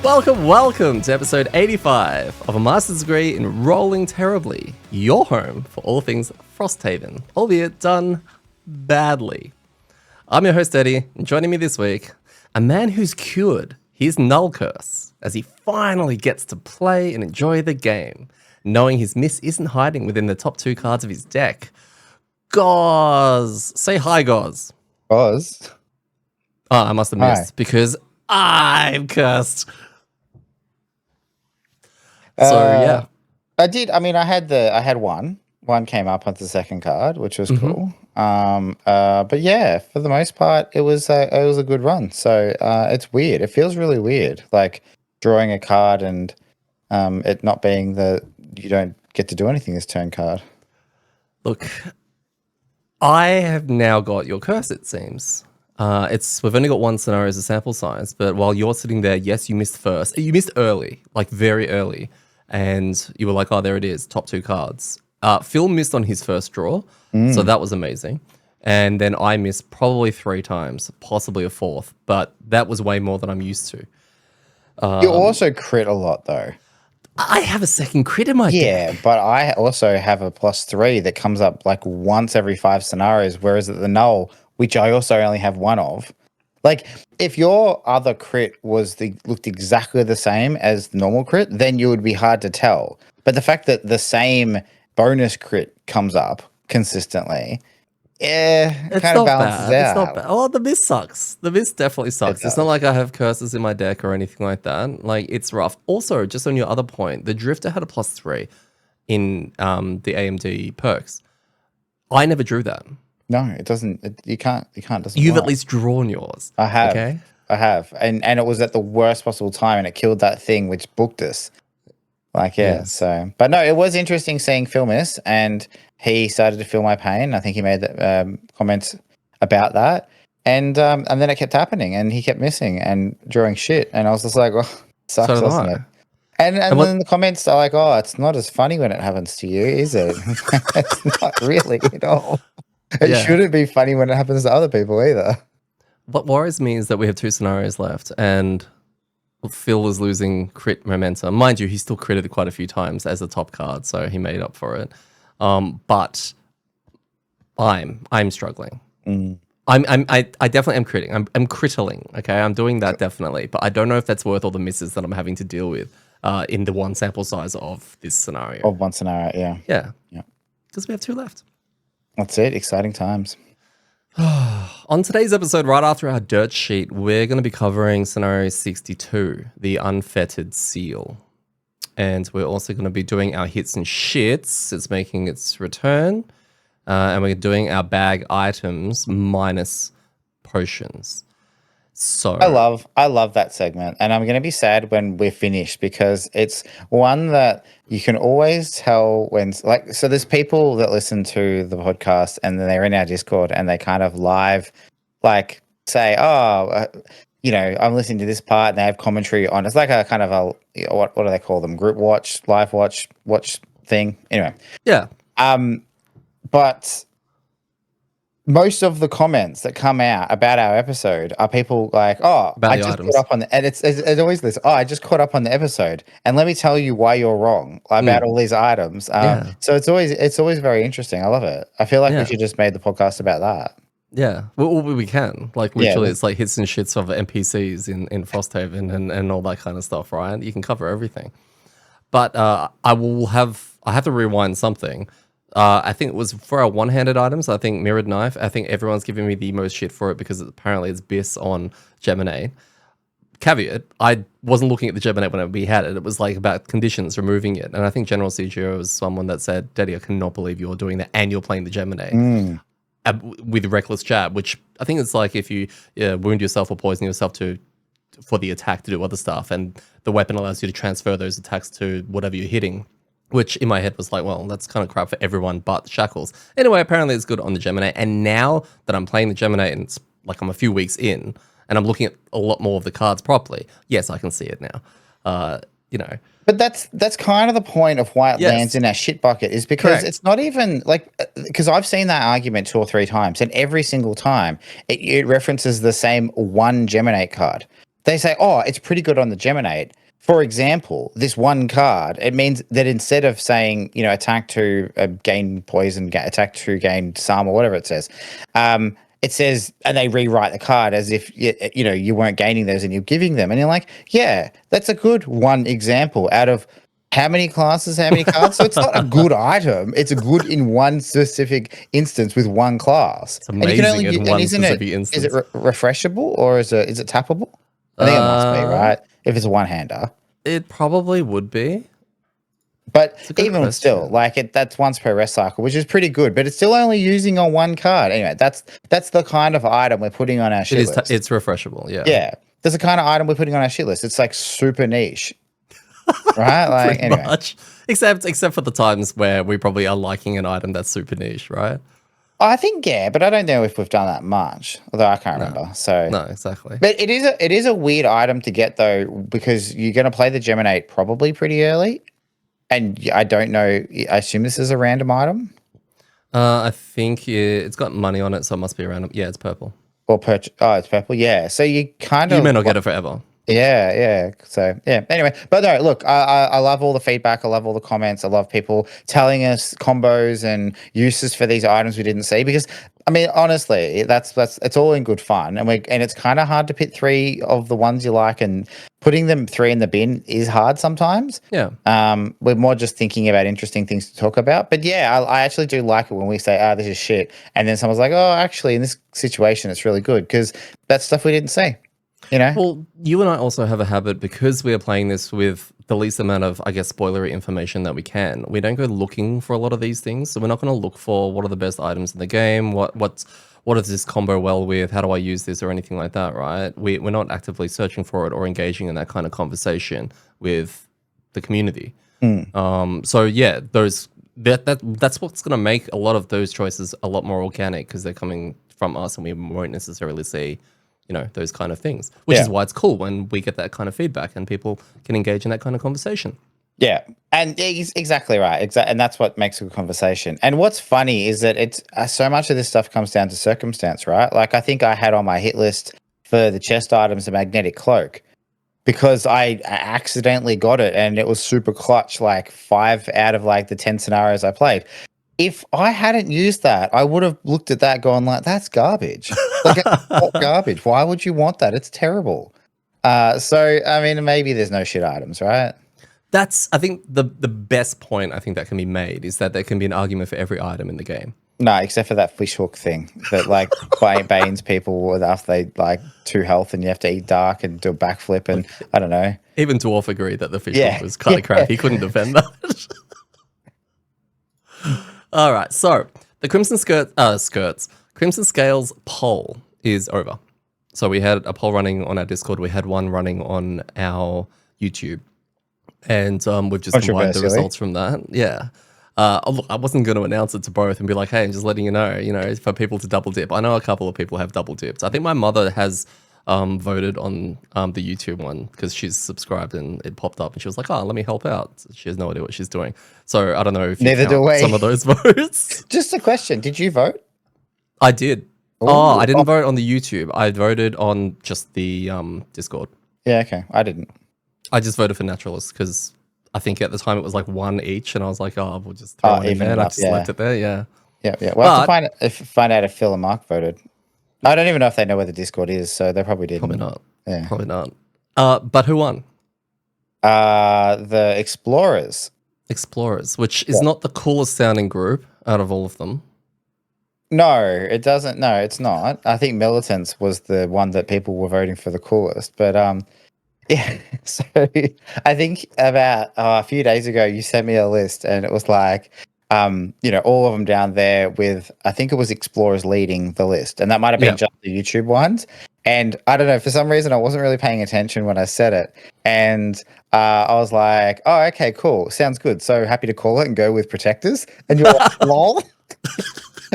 Welcome to episode 85 of a master's degree in rolling terribly, your home for all things Frosthaven, albeit done badly. I'm your host Eddie, and joining me this week, a man who's cured his null curse as he finally gets to play and enjoy the game, knowing his miss isn't hiding within the top two cards of his deck. Goz! Say hi, Goz. Goz? Oh, I must have missed because I'm cursed. So yeah, I did. I mean, I had one. One came up on the second card, which was cool. But yeah, for the most part, it was a good run. So it's weird. It feels really weird, like drawing a card and it not being you don't get to do anything this turn card. Look, I have now got your curse. It seems. We've only got one scenario as a sample size, but while you're sitting there, yes, you missed first. You missed early, like very early, and you were like, "Oh, there it is, top two cards." Phil missed on his first draw, so that was amazing, and then I missed probably 3 times, possibly a fourth, but that was way more than I'm used to. You also crit a lot, though. I have a second crit in my deck. Yeah, but I also have a +3 that comes up like once every 5 scenarios, whereas at the null, which I also only have one of. Like, if your other crit looked exactly the same as the normal crit, then you would be hard to tell. But the fact that the same bonus crit comes up consistently, it kind of balances out. It's not bad. Oh, the miss sucks. The miss definitely sucks. It's not like I have curses in my deck or anything like that. Like, it's rough. Also, just on your other point, the Drifter had a +3 in the AMD perks. I never drew that. No, it doesn't. You can't. You've at least drawn yours. I have. Okay? I have, and it was at the worst possible time, and it killed that thing which booked us. Like, yeah. Yes. So, but no, it was interesting seeing Phil miss, and he started to feel my pain. I think he made comments about that, and then it kept happening, and he kept missing and drawing shit, and I was just like, well, sucks, so doesn't it? And then the comments are like, oh, it's not as funny when it happens to you, is it? It's not really at all. It shouldn't be funny when it happens to other people either. What worries me is that we have 2 scenarios left, and Phil is losing crit momentum. Mind you, he still critted quite a few times as a top card, so he made up for it. But I'm struggling. I definitely am critting. I'm crittling. Okay, I'm doing that definitely, but I don't know if that's worth all the misses that I'm having to deal with in the one sample size of this scenario. Of one scenario, yeah. Because we have 2 left. That's it. Exciting times. On today's episode, right after our dirt sheet, we're going to be covering scenario 62, the unfettered seal. And we're also going to be doing our hits and shits. It's making its return. And we're doing our bag items minus potions. So I love that segment, and I'm going to be sad when we're finished because it's one that you can always tell when, like, so there's people that listen to the podcast and then they're in our Discord and they kind of live, like, say, I'm listening to this part, and they have commentary on. It's like a kind of what do they call them? Group watch, live watch thing. Anyway, yeah. But most of the comments that come out about our episode are people like, "Oh, I just caught up on the," and it's always this. "Oh, I just caught up on the episode, and let me tell you why you're wrong about all these items." So it's always very interesting. I love it. I feel like we should just made the podcast about that. Yeah, well, we can. Like, literally, it's like hits and shits of NPCs in Frosthaven and all that kind of stuff, right? You can cover everything. But I have to rewind something. I think it was for our one-handed items. I think Mirrored Knife. I think everyone's giving me the most shit for it because apparently it's BIS on Geminate. Caveat, I wasn't looking at the Geminate when we had it. It was like about conditions, removing it. And I think General CGO was someone that said, Daddy, I cannot believe you're doing that and you're playing the Geminate with Reckless Jab, which I think it's like if you wound yourself or poison yourself for the attack to do other stuff, and the weapon allows you to transfer those attacks to whatever you're hitting. Which in my head was like, well, that's kind of crap for everyone but Shackles. Anyway, apparently it's good on the Geminate. And now that I'm playing the Geminate and it's like I'm a few weeks in and I'm looking at a lot more of the cards properly, yes, I can see it now. But that's kind of the point of why it lands in our shit bucket, is because it's not even like, because I've seen that argument 2 or 3 times, and every single time it references the same one Geminate card. they say, oh, it's pretty good on the Geminate. For example, this one card, it means that instead of saying, attack 2, gain poison, attack 2, gain disarm, or whatever it says, it says, and they rewrite the card as if, you weren't gaining those and you're giving them. And you're like, yeah, that's a good one example out of how many classes, how many cards. So it's not a good item. It's a good in one specific instance with one class. It's amazing in one specific instance. Is it refreshable or is it tappable? I think it must be, right? If it's a one-hander. It probably would be. But even still, that's once per rest cycle, which is pretty good, but it's still only using on one card. Anyway, that's the kind of item we're putting on our shit list. It's refreshable, yeah. Yeah. That's the kind of item we're putting on our shit list. It's like super niche. Right? Anyway. Much. Except for the times where we probably are liking an item that's super niche, right? I think, yeah, but I don't know if we've done that much, although I can't remember. So no, exactly. But it is a weird item to get though, because you're going to play the Geminate probably pretty early, and I don't know. I assume this is a random item. I think it's got money on it, so it must be a random. Yeah, it's purple. Or it's purple. Yeah, so you may not get it forever. Yeah. So yeah. Anyway, but no, look, I love all the feedback. I love all the comments. I love people telling us combos and uses for these items we didn't see, because I mean, honestly, that's it's all in good fun, and it's kind of hard to pick 3 of the ones you like, and putting them 3 in the bin is hard sometimes. Yeah. We're more just thinking about interesting things to talk about. But yeah, I actually do like it when we say, this is shit, and then someone's like, oh, actually, in this situation, it's really good, because that's stuff we didn't see. Well, you and I also have a habit, because we are playing this with the least amount of, I guess, spoilery information that we can. We don't go looking for a lot of these things, so we're not going to look for what are the best items in the game, what does this combo well with, how do I use this, or anything like that, right? We're not actively searching for it or engaging in that kind of conversation with the community. So yeah, that's what's going to make a lot of those choices a lot more organic, because they're coming from us, and we won't necessarily see those kind of things, which is why it's cool when we get that kind of feedback and people can engage in that kind of conversation. Yeah, and exactly right. And that's what makes a good conversation. And what's funny is that it's so much of this stuff comes down to circumstance, right? Like, I think I had on my hit list for the chest items a magnetic cloak, because I accidentally got it and it was super clutch, like 5 out of like the 10 scenarios I played. If I hadn't used that, I would have looked at that going like, that's garbage. Like, garbage. Why would you want that? It's terrible. So, I mean, maybe there's no shit items, right? That's, I think, the best point I think that can be made is that there can be an argument for every item in the game. No, except for that fishhook thing that like banes people after they like 2 health, and you have to eat dark and do a backflip, and I don't know. Even Dwarf agreed that the fishhook was kind of crap. He couldn't defend that. All right, so the Crimson Crimson Scales poll is over. So we had a poll running on our Discord. We had one running on our YouTube, and we've just combined the results from that. Yeah. Look, I wasn't going to announce it to both and be like, hey, I'm just letting you know, for people to double dip. I know a couple of people have double dipped. I think my mother has voted on the YouTube one, because she's subscribed and it popped up and she was like, let me help out. She has no idea what she's doing. So I don't know if you count some of those votes. Just a question. Did you vote? I did. Ooh, I didn't vote on the YouTube. I voted on just the Discord. Yeah, okay. I didn't. I just voted for Naturalist, because I think at the time it was like 1 each, and I was like, we'll just throw one in there, and I just left it there, yeah. Yeah. Well, I have to find out if Phil and Mark voted. I don't even know if they know where the Discord is, so they probably didn't. Probably not. Yeah. Probably not. But who won? The Explorers. Explorers, which is not the coolest sounding group out of all of them. No, it doesn't. No, it's not. I think Militants was the one that people were voting for the coolest. But yeah, so I think about a few days ago, you sent me a list, and it was like, all of them down there with, I think it was Explorers leading the list, and that might have been just the YouTube ones. And I don't know, for some reason, I wasn't really paying attention when I said it. And I was like, oh, okay, cool. Sounds good. So happy to call it and go with Protectors. And you're like, lol.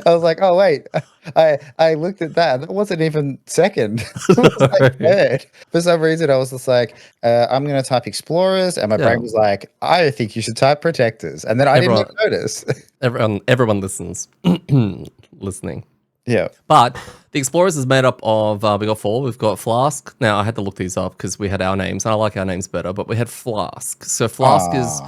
I was like, oh, wait. I looked at that. That wasn't even second. It was like third. For some reason, I was just like, I'm going to type Explorers. And my brain was like, I think you should type Protectors. And then I didn't even notice. Everyone listens. Listening. Yeah. But the Explorers is made up of, we got 4. We've got Flask. Now, I had to look these up because we had our names, and I like our names better, but we had Flask. So Flask is,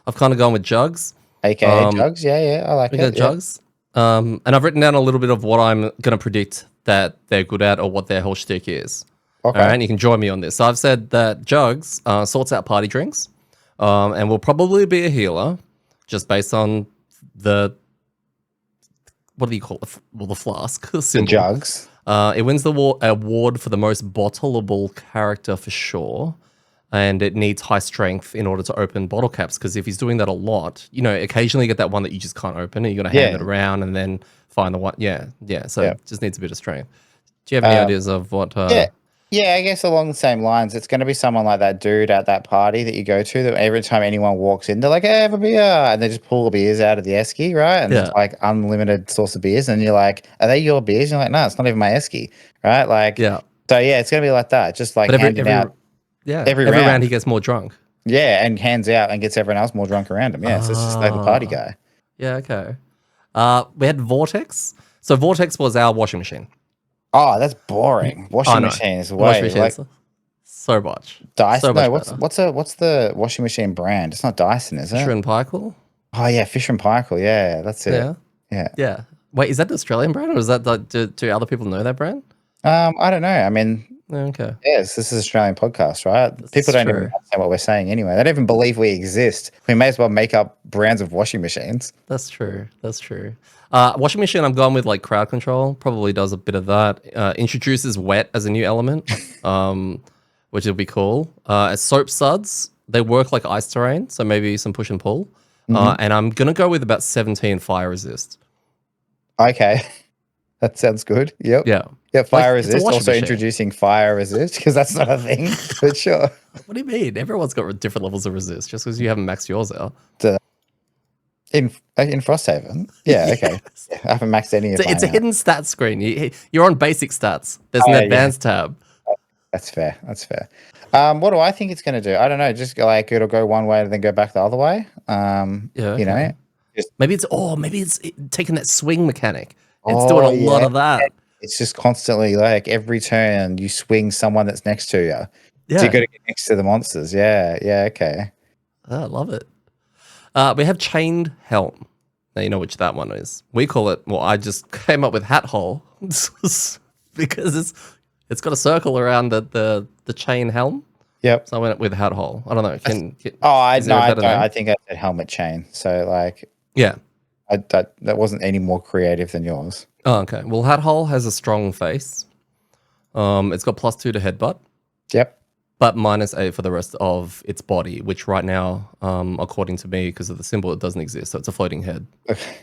I've kind of gone with Jugs. AKA Jugs. Yeah, I like We it. got Jugs. And I've written down a little bit of what I'm going to predict that they're good at or what their whole shtick is. Okay. All right, and you can join me on this. So I've said that Jugs sorts out party drinks and will probably be a healer just based on the, what do you call it? Well, the flask symbol. The Jugs. It wins the award for the most bottleable character for sure. And it needs high strength in order to open bottle caps. Because if he's doing that a lot, you know, occasionally you get that one that you just can't open and you're going to hand it around and then find the one. Yeah. So it just needs a bit of strength. Do you have any ideas of what? Yeah, I guess along the same lines, it's going to be someone like that dude at that party that you go to that every time anyone walks in, they're like, hey, have a beer. And they just pull the beers out of the esky, right? And it's like unlimited source of beers. And you're like, are they your beers? And you're like, no, it's not even my esky, right? Like, so yeah, it's going to be like that. Just like handing out. Yeah, every round he gets more drunk. Yeah, and hands out and gets everyone else more drunk around him. Yeah, so it's just like the party guy. Yeah, okay. We had Vortex. So Vortex was our washing machine. Oh, that's boring. Washing machine is way like so much. Dyson. So no, much what's the washing machine brand? It's not Dyson, is it? Fisher and Paykel. Oh yeah, Fisher and Paykel. Yeah, that's it. Yeah. Wait, is that the Australian brand, or is that do other people know that brand? I don't know. I mean, okay. Yes, this is an Australian podcast, right? People don't even understand what we're saying anyway. They don't even believe we exist. We may as well make up brands of washing machines. That's true. Washing machine, I'm going with like crowd control. Probably does a bit of that. Introduces wet as a new element, which will be cool. Soap suds, they work like ice terrain, so maybe some push and pull. And I'm going to go with about 17 fire resist. Okay. That sounds good. Yep. Yeah. Yeah, fire resist. Also introducing fire resist because that's not a thing. But sure. What do you mean? Everyone's got different levels of resist just because you haven't maxed yours out. In Frosthaven? Yeah, okay. Yeah, I haven't maxed any of It's a hidden stats screen. You're on basic stats. There's an advanced tab. That's fair. What do I think it's going to do? I don't know. Just like it'll go one way and then go back the other way. You know? Maybe it's taking that swing mechanic. It's doing a lot of that. It's just constantly like every turn you swing someone that's next to you. Yeah. So you got to get next to the monsters. Yeah, okay. I love it. We have chained helm. Now you know which that one is. We call it, well, I just came up with hat hole because it's got a circle around the chain helm. Yep. So I went with hat hole. I don't know. I think I said helmet chain. So like, yeah. That wasn't any more creative than yours. Oh, okay. Well, hat hole has a strong face. It's got +2 to headbutt. Yep. But -8 for the rest of its body, which right now, according to me, because of the symbol, it doesn't exist. So it's a floating head. Okay.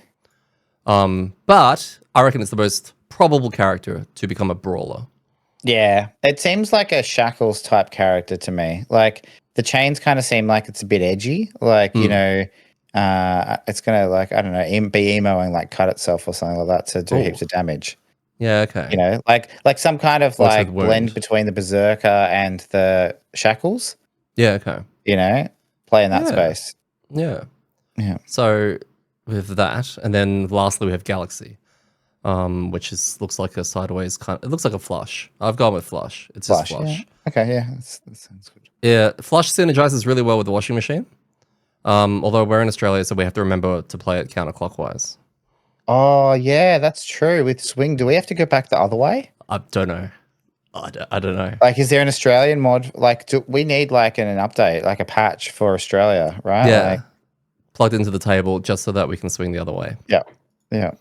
But I reckon it's the most probable character to become a brawler. Yeah. It seems like a Shackles type character to me. Like the chains kind of seem like it's a bit edgy. Like, you know, it's gonna like I don't know, be emo and like cut itself or something like that to do heaps of damage. Yeah, okay. You know, like some kind of like blend between the Berserker and the Shackles. Yeah, okay. You know, play in that space. Yeah. Yeah. So with that, and then lastly we have Galaxy, which looks like a sideways kind. It looks like a flush. I've gone with flush. It's just flush. Yeah. Okay, yeah, that sounds good. Yeah, flush synergizes really well with the washing machine. Although we're in Australia, so we have to remember to play it counterclockwise. Oh, yeah, that's true. With swing, do we have to go back the other way? I don't know. I don't know. Like, is there an Australian mod? Like, do we need like an update, like a patch for Australia, right? Yeah. Like, plugged into the table just so that we can swing the other way. Yeah. So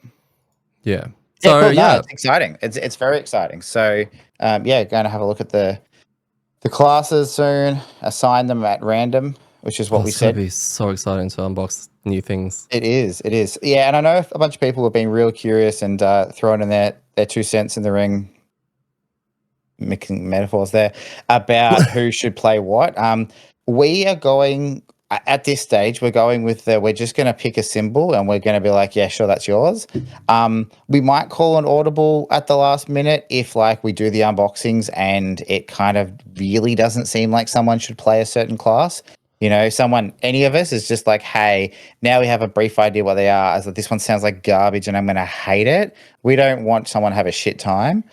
cool. No, it's exciting. It's very exciting. So going to have a look at the classes soon. Assign them at random, which is what we said. It'll be so exciting to unbox new things. It is. Yeah, and I know a bunch of people have been real curious and throwing in their 2 cents in the ring, mixing metaphors there, about who should play what. We are going, at this stage, we're going with we're just going to pick a symbol and we're going to be like, yeah, sure, that's yours. We might call an audible at the last minute if like we do the unboxings and it kind of really doesn't seem like someone should play a certain class. You know, any of us is just like, hey, now we have a brief idea what they are. As like, this one sounds like garbage and I'm going to hate it. We don't want someone to have a shit time.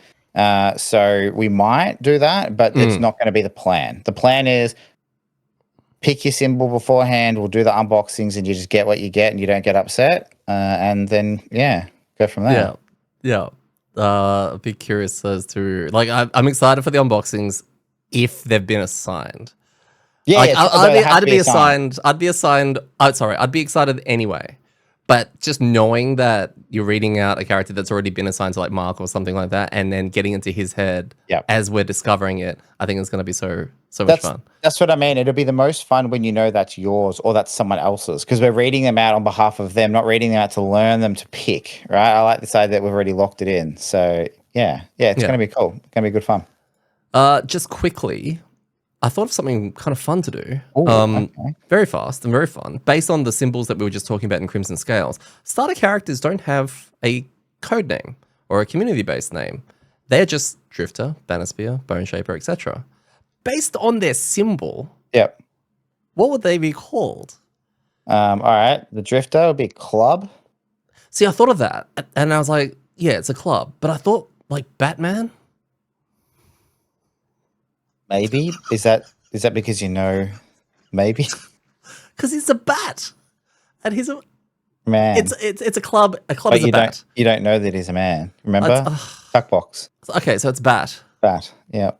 So we might do that, but it's not going to be the plan. The plan is pick your symbol beforehand. We'll do the unboxings and you just get what you get and you don't get upset. And then, go from there. Yeah. I'd be curious as to, like, I'm excited for the unboxings if they've been assigned. Yeah, like, I'd be assigned. I'd be excited anyway. But just knowing that you're reading out a character that's already been assigned to like Mark or something like that, and then getting into his head as we're discovering it, I think it's going to be so much fun. That's what I mean. It'll be the most fun when you know that's yours or that's someone else's, because we're reading them out on behalf of them, not reading them out to learn them to pick, right? I like this idea that we've already locked it in. So, it's going to be cool. It's going to be good fun. Just quickly, I thought of something kind of fun to do. Ooh, okay. Very fast and very fun. Based on the symbols that we were just talking about in Crimson Scales, starter characters don't have a code name or a community-based name. They're just Drifter, Bannerspear, Bone Shaper, etc. Based on their symbol, what would they be called? All right, the Drifter would be Club. See, I thought of that, and I was like, yeah, it's a club. But I thought, like, Batman? Maybe is that because maybe because he's a bat and he's a man. It's a club. A club but is a bat. You don't know that he's a man. Remember, Duckbox. Okay, so it's bat. Bat,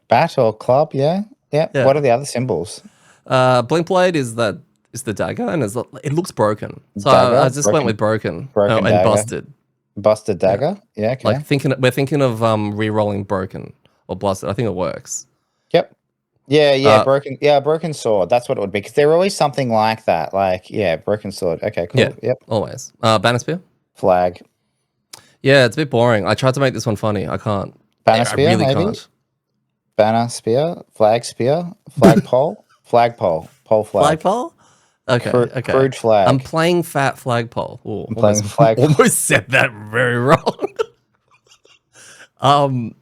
bat or club. Yeah. What are the other symbols? Blinkblade is the dagger, and it looks broken. So I just went with broken and dagger. busted. Busted dagger. Yeah. Okay. Like we're thinking of re-rolling broken or busted. I think it works. Yep. Yeah, broken. Yeah, broken sword. That's what it would be, because they're always something like that. Like, broken sword. Okay, cool. Yeah, yep. Always. Bannerspear. Flag. Yeah, it's a bit boring. I tried to make this one funny. I can't. Bannerspear, I really maybe? can't. Banner spear, flag spear, flagpole, flagpole, pole flag. Flagpole. Okay. Okay. Crude flag. I'm playing fat flagpole. Ooh, I'm playing flag. Almost said that very wrong.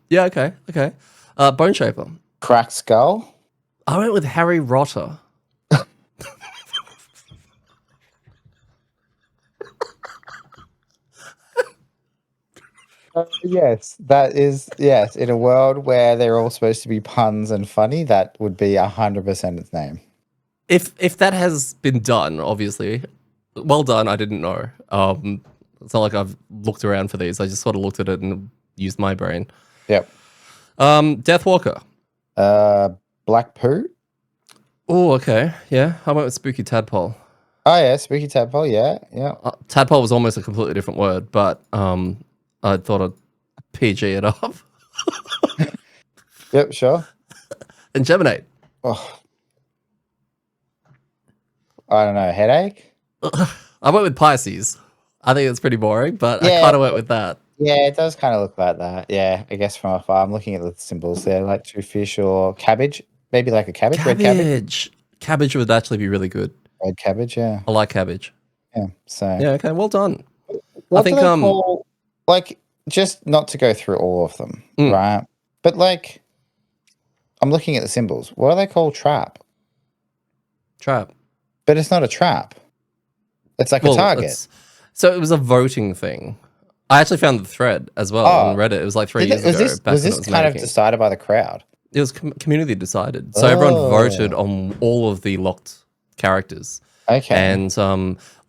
Yeah. Okay. Okay. Bone Shaper. Cracked skull. I went with Harry Rotter. Yes, that is, yes. In a world where they're all supposed to be puns and funny, that would be 100% its name. If that has been done, obviously, well done. I didn't know. It's not like I've looked around for these. I just sort of looked at it and used my brain. Yep. Deathwalker. Black poo. Oh, okay. Yeah, I went with Spooky Tadpole. Oh yeah, Spooky Tadpole. Yeah. Tadpole was almost a completely different word, but I thought I'd PG it up. Yep, sure. And Geminate. Oh. I don't know. Headache? I went with Pisces. I think it's pretty boring, but I kind of went with that. Yeah, it does kind of look like that. Yeah, I guess from afar. I'm looking at the symbols there, like two fish or cabbage. Maybe like a cabbage. Red cabbage. Cabbage would actually be really good. Red cabbage, yeah. I like cabbage. Yeah, so. Yeah, okay, well done. What do they call, like, just not to go through all of them, right? But, like, I'm looking at the symbols. What do they call trap? Trap. But it's not a trap. It's like a target. So it was a voting thing. I actually found the thread as well on Reddit. It was like 3 years ago. Was this kind of decided by the crowd? It was community decided. So everyone voted on all of the locked characters. Okay. And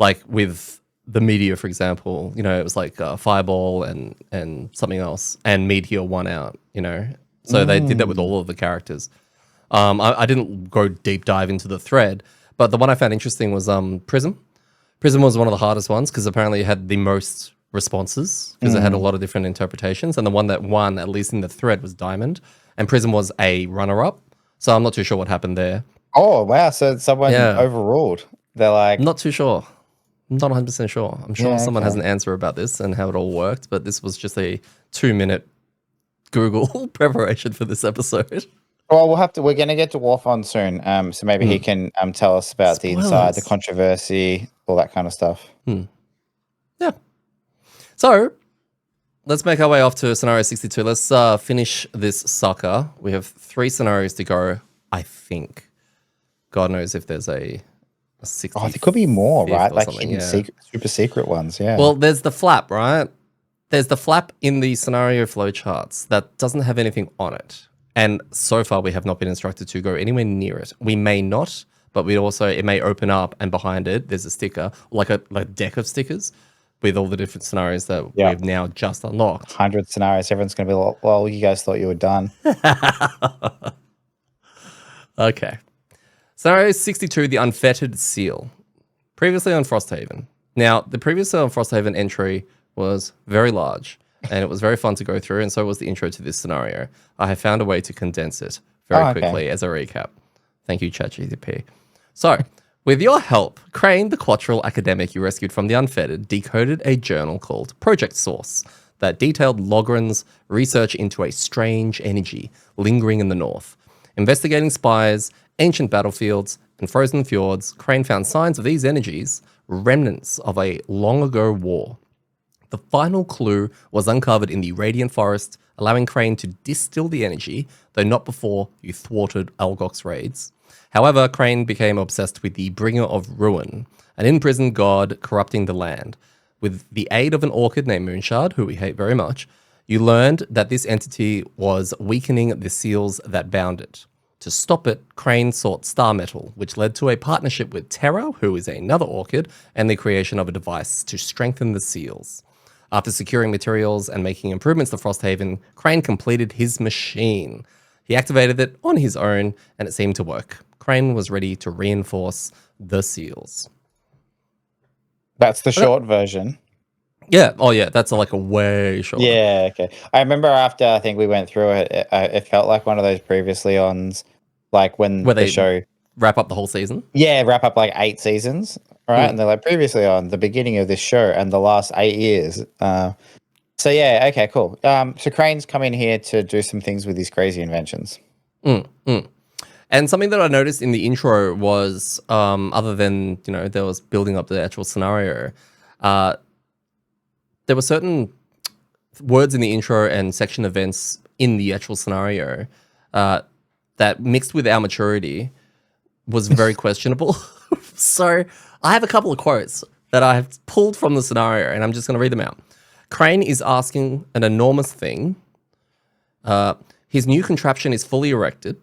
like with the Meteor, for example, you know, it was like Fireball and something else. And Meteor won out, you know. So they did that with all of the characters. I didn't go deep dive into the thread, but the one I found interesting was Prism. Prism was one of the hardest ones because apparently it had the most responses because it had a lot of different interpretations. And the one that won, at least in the thread, was Diamond. And Prism was a runner-up. So I'm not too sure what happened there. Oh, wow. So someone overruled. They're like... I'm not too sure. I'm not 100% sure. I'm sure someone has an answer about this and how it all worked. But this was just a 2-minute Google preparation for this episode. Well, we're going to get to Wolf on soon. So maybe he can tell us about the inside, the controversy, all that kind of stuff. Yeah. So let's make our way off to scenario 62. Let's finish this sucker. We have 3 scenarios to go, I think. God knows if there's a 60. Oh, there could be more, right? Like something, hidden secret, super secret ones. Yeah. Well, there's the flap, right? There's the flap in the scenario flowcharts that doesn't have anything on it. And so far, we have not been instructed to go anywhere near it. We may not, but it may open up, and behind it, there's a sticker, like a deck of stickers with all the different scenarios that we've now just unlocked. 100 scenarios. Everyone's going to be like, well, you guys thought you were done. Okay. Scenario 62, the Unfettered Seal. Previously on Frosthaven. Now, the previous on Frosthaven entry was very large, and it was very fun to go through, and so was the intro to this scenario. I have found a way to condense it very quickly as a recap. Thank you, ChatGPT. So, with your help, Crain, the Quattril academic you rescued from the Unfettered, decoded a journal called Project Source that detailed Logren's research into a strange energy lingering in the north. Investigating spies, ancient battlefields, and frozen fjords, Crain found signs of these energies, remnants of a long-ago war. The final clue was uncovered in the Radiant Forest, allowing Crain to distill the energy, though not before you thwarted Algok's raids. However, Crain became obsessed with the Bringer of Ruin, an imprisoned god corrupting the land. With the aid of an orchid named Moonshard, who we hate very much, you learned that this entity was weakening the seals that bound it. To stop it, Crain sought star metal, which led to a partnership with Terra, who is another orchid, and the creation of a device to strengthen the seals. After securing materials and making improvements to Frosthaven, Crain completed his machine. He activated it on his own, and it seemed to work. Crain was ready to reinforce the seals. That's the short version. Yeah. Oh, yeah. That's like a way short. Yeah. Okay. I remember after I think we went through it, it felt like one of those previously ons, like when Where the they show wrap up the whole season. Yeah, wrap up like 8 seasons, right? And they're like previously on the beginning of this show and the last 8 years. So yeah, okay, cool. So Crane's come in here to do some things with his crazy inventions. And something that I noticed in the intro was, other than, there was building up the actual scenario, there were certain words in the intro and section events in the actual scenario that mixed with our maturity was very questionable. So I have a couple of quotes that I have pulled from the scenario, and I'm just going to read them out. Crain is asking an enormous thing. His new contraption is fully erected.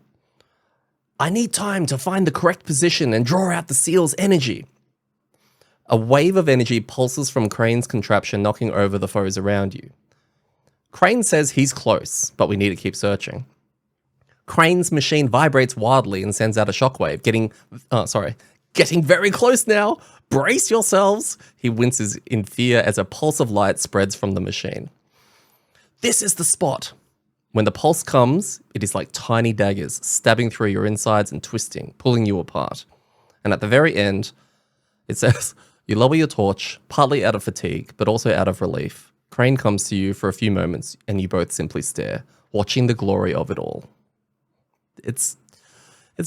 I need time to find the correct position and draw out the seal's energy. A wave of energy pulses from Crane's contraption, knocking over the foes around you. Crain says he's close, but we need to keep searching. Crane's machine vibrates wildly and sends out a shockwave, getting very close now. Brace yourselves. He winces in fear as a pulse of light spreads from the machine. This is the spot. When the pulse comes, it is like tiny daggers stabbing through your insides and twisting, pulling you apart. And at the very end, it says, you lower your torch, partly out of fatigue, but also out of relief. Crain comes to you for a few moments, and you both simply stare, watching the glory of it all. It's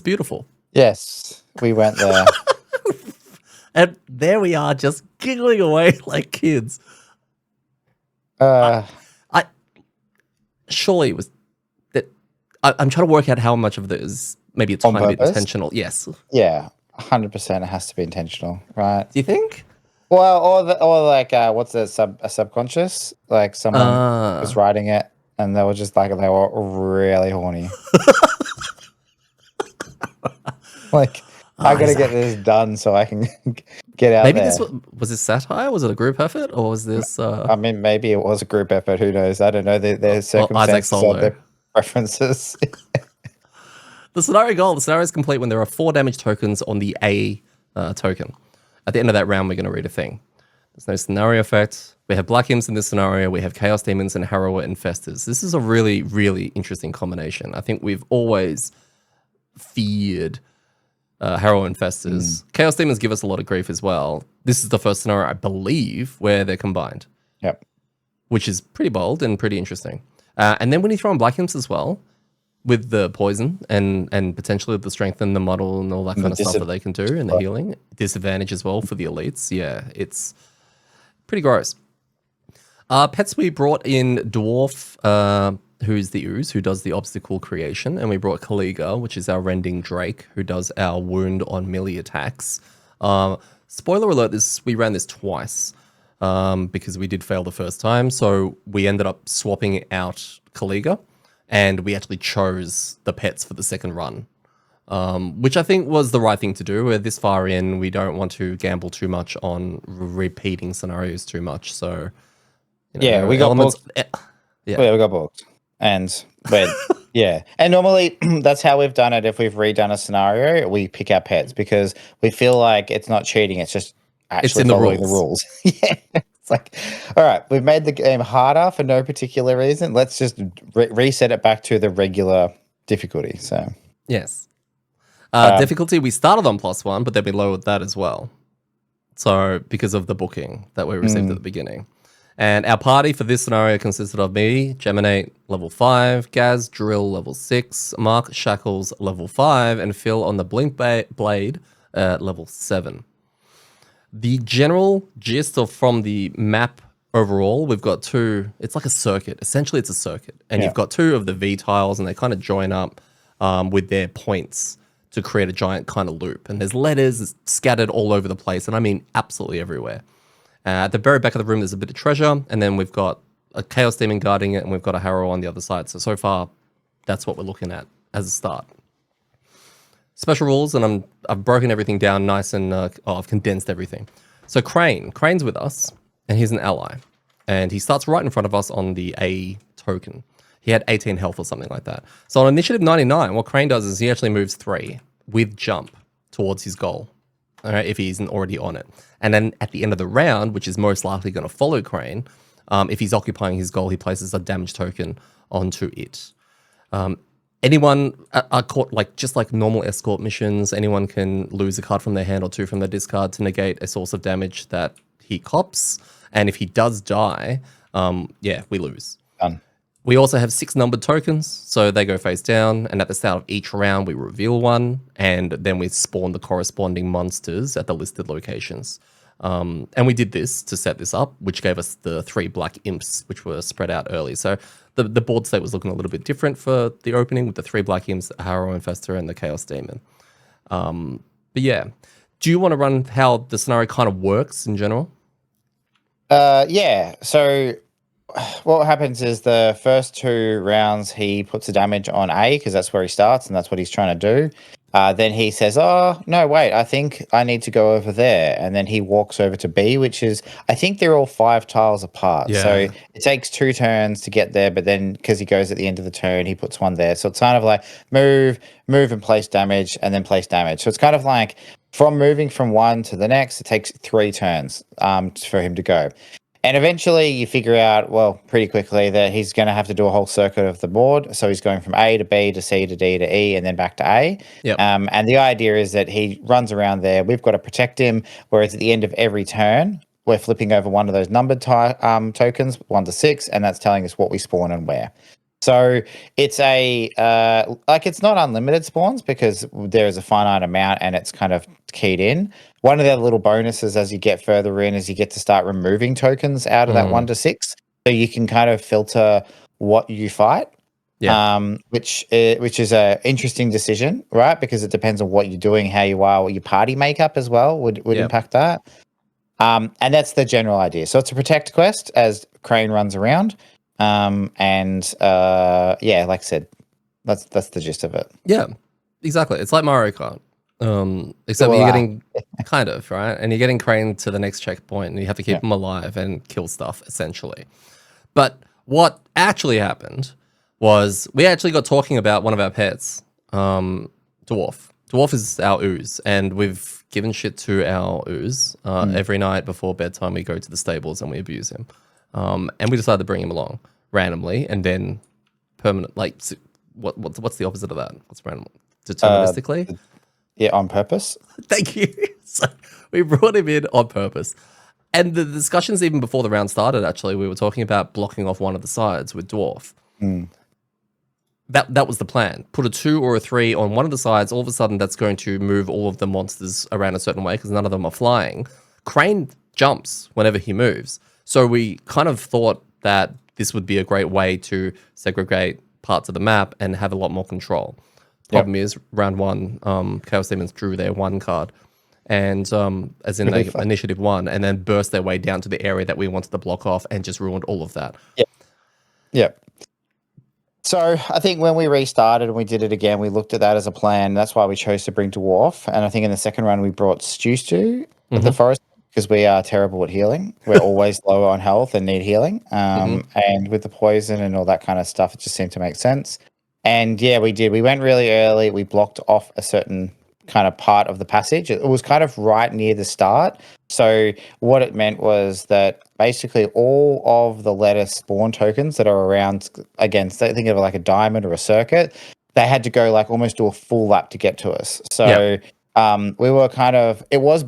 beautiful. Yes, we went there. And there we are, just giggling away like kids. Surely it was that. I'm trying to work out how much of this is maybe a tiny bit intentional. Yes. Yeah, 100%. It has to be intentional, right? Do you think? Well, or like what's a subconscious? Like someone was writing it, and they were just like they were really horny. Like, I gotta get this done so I can get out maybe there. This was this satire? Was it a group effort? Or was this... I mean, maybe it was a group effort. Who knows? I don't know their circumstances or their preferences. The scenario goal. The scenario is complete when there are 4 damage tokens on the A token. At the end of that round, we're going to read a thing. There's no scenario effect. We have Black Imps in this scenario. We have Chaos Demons and Harrower Infestors. This is a really, really interesting combination. I think we've always feared... Harrow Infestors. Chaos Demons give us a lot of grief as well. This is the first scenario, I believe, where they're combined. Yep. Which is pretty bold and pretty interesting. And then when you throw in Black Imps as well, with the poison and potentially the strength and the model and all that kind of stuff that they can do and the healing, disadvantage as well for the elites. Yeah, it's pretty gross. Pets we brought in Dwarf who's the ooze, who does the obstacle creation, and we brought Kaliga, which is our rending Drake, who does our wound on melee attacks. Spoiler alert, we ran this twice because we did fail the first time, so we ended up swapping out Kaliga, and we actually chose the pets for the second run, which I think was the right thing to do. We're this far in, we don't want to gamble too much on repeating scenarios too much, so... we got booked. Yeah, we got booked. And yeah, and normally that's how we've done it. If we've redone a scenario, we pick our pets because we feel like it's not cheating. It's just actually following the rules. Yeah, it's like, all right, we've made the game harder for no particular reason. Let's just reset it back to the regular difficulty. So yes, difficulty we started on +1, but then we lowered that as well. So because of the booking that we received at the beginning. And our party for this scenario consisted of me, Geminate, level 5, Gaz, Drill, level 6, Mark, Shackles, level 5, and Phil on the Blink Blade, level 7. The general gist from the map overall, we've got two, it's like a circuit. Essentially, it's a circuit. And you've got two of the V tiles, and they kind of join up with their points to create a giant kind of loop. And there's letters scattered all over the place, and I mean absolutely everywhere. At the very back of the room, there's a bit of treasure, and then we've got a Chaos Demon guarding it, and we've got a Harrow on the other side. So far, that's what we're looking at as a start. Special rules, and I've broken everything down nice and I've condensed everything. So Crain's with us, and he's an ally, and he starts right in front of us on the A token. He had 18 health or something like that. So on initiative 99, what Crain does is he actually moves 3 with jump towards his goal. All right, if he isn't already on it. And then at the end of the round, which is most likely going to follow Crain, if he's occupying his goal, he places a damage token onto it. Anyone are caught, just like normal escort missions, anyone can lose a card from their hand or 2 from their discard to negate a source of damage that he cops. And if he does die, we lose. Done. We also have 6 numbered tokens, so they go face down, and at the start of each round, we reveal one, and then we spawn the corresponding monsters at the listed locations. And we did this to set this up, which gave us the 3 black imps, which were spread out early. So the board state was looking a little bit different for the opening with the 3 black imps, the Harrow Infestor, and the Chaos Demon. But yeah, do you want to run how the scenario kind of works in general? Yeah, so... what happens is the first 2 rounds, he puts the damage on A because that's where he starts and that's what he's trying to do. Then he says, oh, no, wait, I think I need to go over there. And then he walks over to B, which is, I think they're all 5 tiles apart. Yeah. So it takes 2 turns to get there, but then because he goes at the end of the turn, he puts 1 there. So it's kind of like move and place damage and then place damage. So it's kind of like from moving from one to the next, it takes 3 turns for him to go. And eventually you figure out, well, pretty quickly that he's going to have to do a whole circuit of the board. So he's going from A to B to C to D to E and then back to A. Yep. And the idea is that he runs around there. We've got to protect him, whereas at the end of every turn, we're flipping over one of those numbered tokens, 1 to 6, and that's telling us what we spawn and where. So it's it's not unlimited spawns because there is a finite amount and it's kind of keyed in. One of the little bonuses as you get further in is you get to start removing tokens out of that 1 to 6. So you can kind of filter what you fight, which is a interesting decision, right? Because it depends on what you're doing, how you are, what your party makeup as well would impact that. And that's the general idea. So it's a protect quest as Crain runs around. Like I said, that's the gist of it. Yeah, exactly. It's like Mario Kart. Except you're getting kind of, right? And you're getting Crain to the next checkpoint and you have to keep him alive and kill stuff, essentially. But what actually happened was we actually got talking about one of our pets, Dwarf. Dwarf is our ooze, and we've given shit to our ooze. Every night before bedtime, we go to the stables and we abuse him. And we decided to bring him along randomly and then permanent. Like, what's the opposite of that? What's random? Deterministically? Yeah, on purpose. Thank you. So we brought him in on purpose. And the discussions even before the round started, actually, we were talking about blocking off one of the sides with Dwarf. That was the plan. Put a 2 or a 3 on one of the sides. All of a sudden, that's going to move all of the monsters around a certain way because none of them are flying. Crain jumps whenever he moves. So we kind of thought that this would be a great way to segregate parts of the map and have a lot more control. Problem is, round one, Chaos Demons drew their 1 card, and as in Really initiative 1, and then burst their way down to the area that we wanted to block off and just ruined all of that. Yeah. So I think when we restarted and we did it again, we looked at that as a plan. That's why we chose to bring Dwarf. And I think in the second run, we brought Stew the Forest, because we are terrible at healing. We're always low on health and need healing. And with the poison and all that kind of stuff, it just seemed to make sense. And yeah, we did. We went really early. We blocked off a certain kind of part of the passage. It was kind of right near the start. So what it meant was that basically all of the lettuce spawn tokens that are around, again, think of it like a diamond or a circuit, they had to go like almost do a full lap to get to us. So we were kind of, it was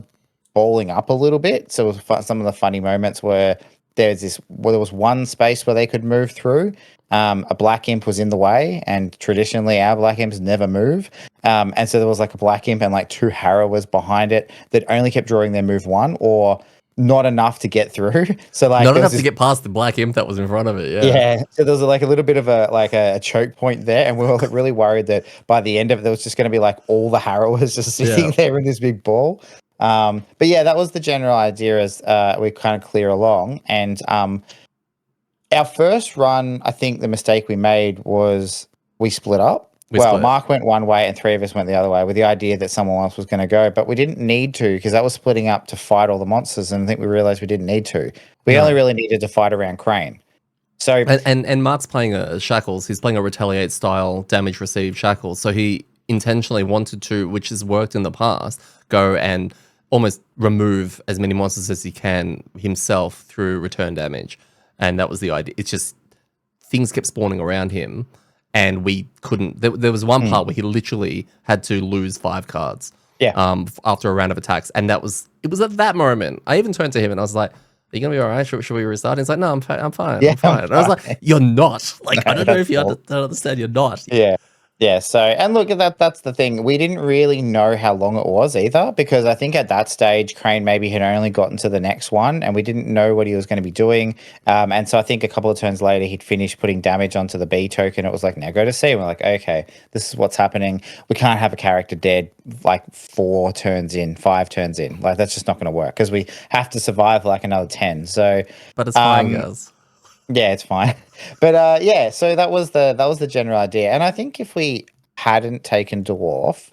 balling up a little bit. So it was some of the funny moments where there was one space where they could move through. A black imp was in the way, and traditionally our black imps never move. And so there was like a black imp and like 2 harrowers behind it that only kept drawing their move 1 or not enough to get through. So like not enough to get past the black imp that was in front of it. Yeah. So there was like a little bit of a choke point there, and we were really worried that by the end of it, there was just going to be like all the harrowers just sitting there in this big ball. But yeah, that was the general idea as we kind of clear along. And our first run, I think the mistake we made was we split up. Mark went one way and 3 of us went the other way with the idea that someone else was going to go. But we didn't need to, because that was splitting up to fight all the monsters. And I think we realized we didn't need to. We only really needed to fight around Crain. So and Mark's playing a Shackles. He's playing a Retaliate style damage received Shackles. So he intentionally wanted to, which has worked in the past, go and almost remove as many monsters as he can himself through return damage. And that was the idea. It's just things kept spawning around him, and we couldn't. There was one part where he literally had to lose 5 cards. After a round of attacks, and it was at that moment I even turned to him and I was like, "Are you gonna be all right? Should we restart?" And he's like, "No, I'm fine. I'm fine." And I was like, "You're not. Like, I don't know if you understand. You're not." Yeah. So, and look, that's the thing. We didn't really know how long it was either, because I think at that stage, Crain maybe had only gotten to the next one, and we didn't know what he was going to be doing. And so I think a couple of turns later, he'd finished putting damage onto the B token. It was like, now go to C. And we're like, okay, this is what's happening. We can't have a character dead like 4 turns in, 5 turns in. Like, that's just not going to work, because we have to survive like another 10. So, but it's fine, guys. Yeah, it's fine. But so that was the general idea. And I think if we hadn't taken Dwarf,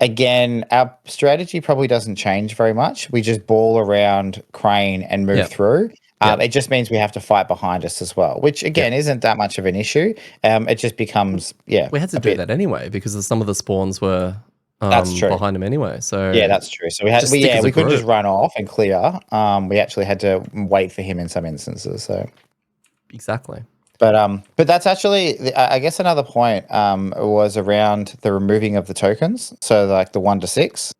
again, our strategy probably doesn't change very much. We just ball around Crain and move through. It just means we have to fight behind us as well, which again isn't that much of an issue. It just becomes we had to do that anyway, because some of the spawns were that's true. Behind him anyway. So yeah, that's true. So we couldn't just run off and clear. We actually had to wait for him in some instances. So exactly. But that's actually, I guess, another point was around the removing of the tokens. So like the 1 to 6.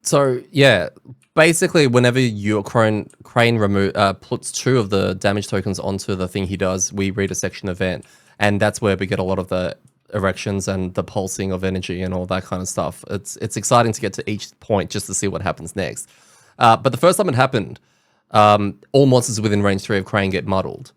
So yeah, basically, whenever your Crain puts 2 of the damage tokens onto the thing he does, we read a section event, and that's where we get a lot of the erections and the pulsing of energy and all that kind of stuff. It's exciting to get to each point just to see what happens next. But the first time it happened, all monsters within range 3 of Crain get muddled.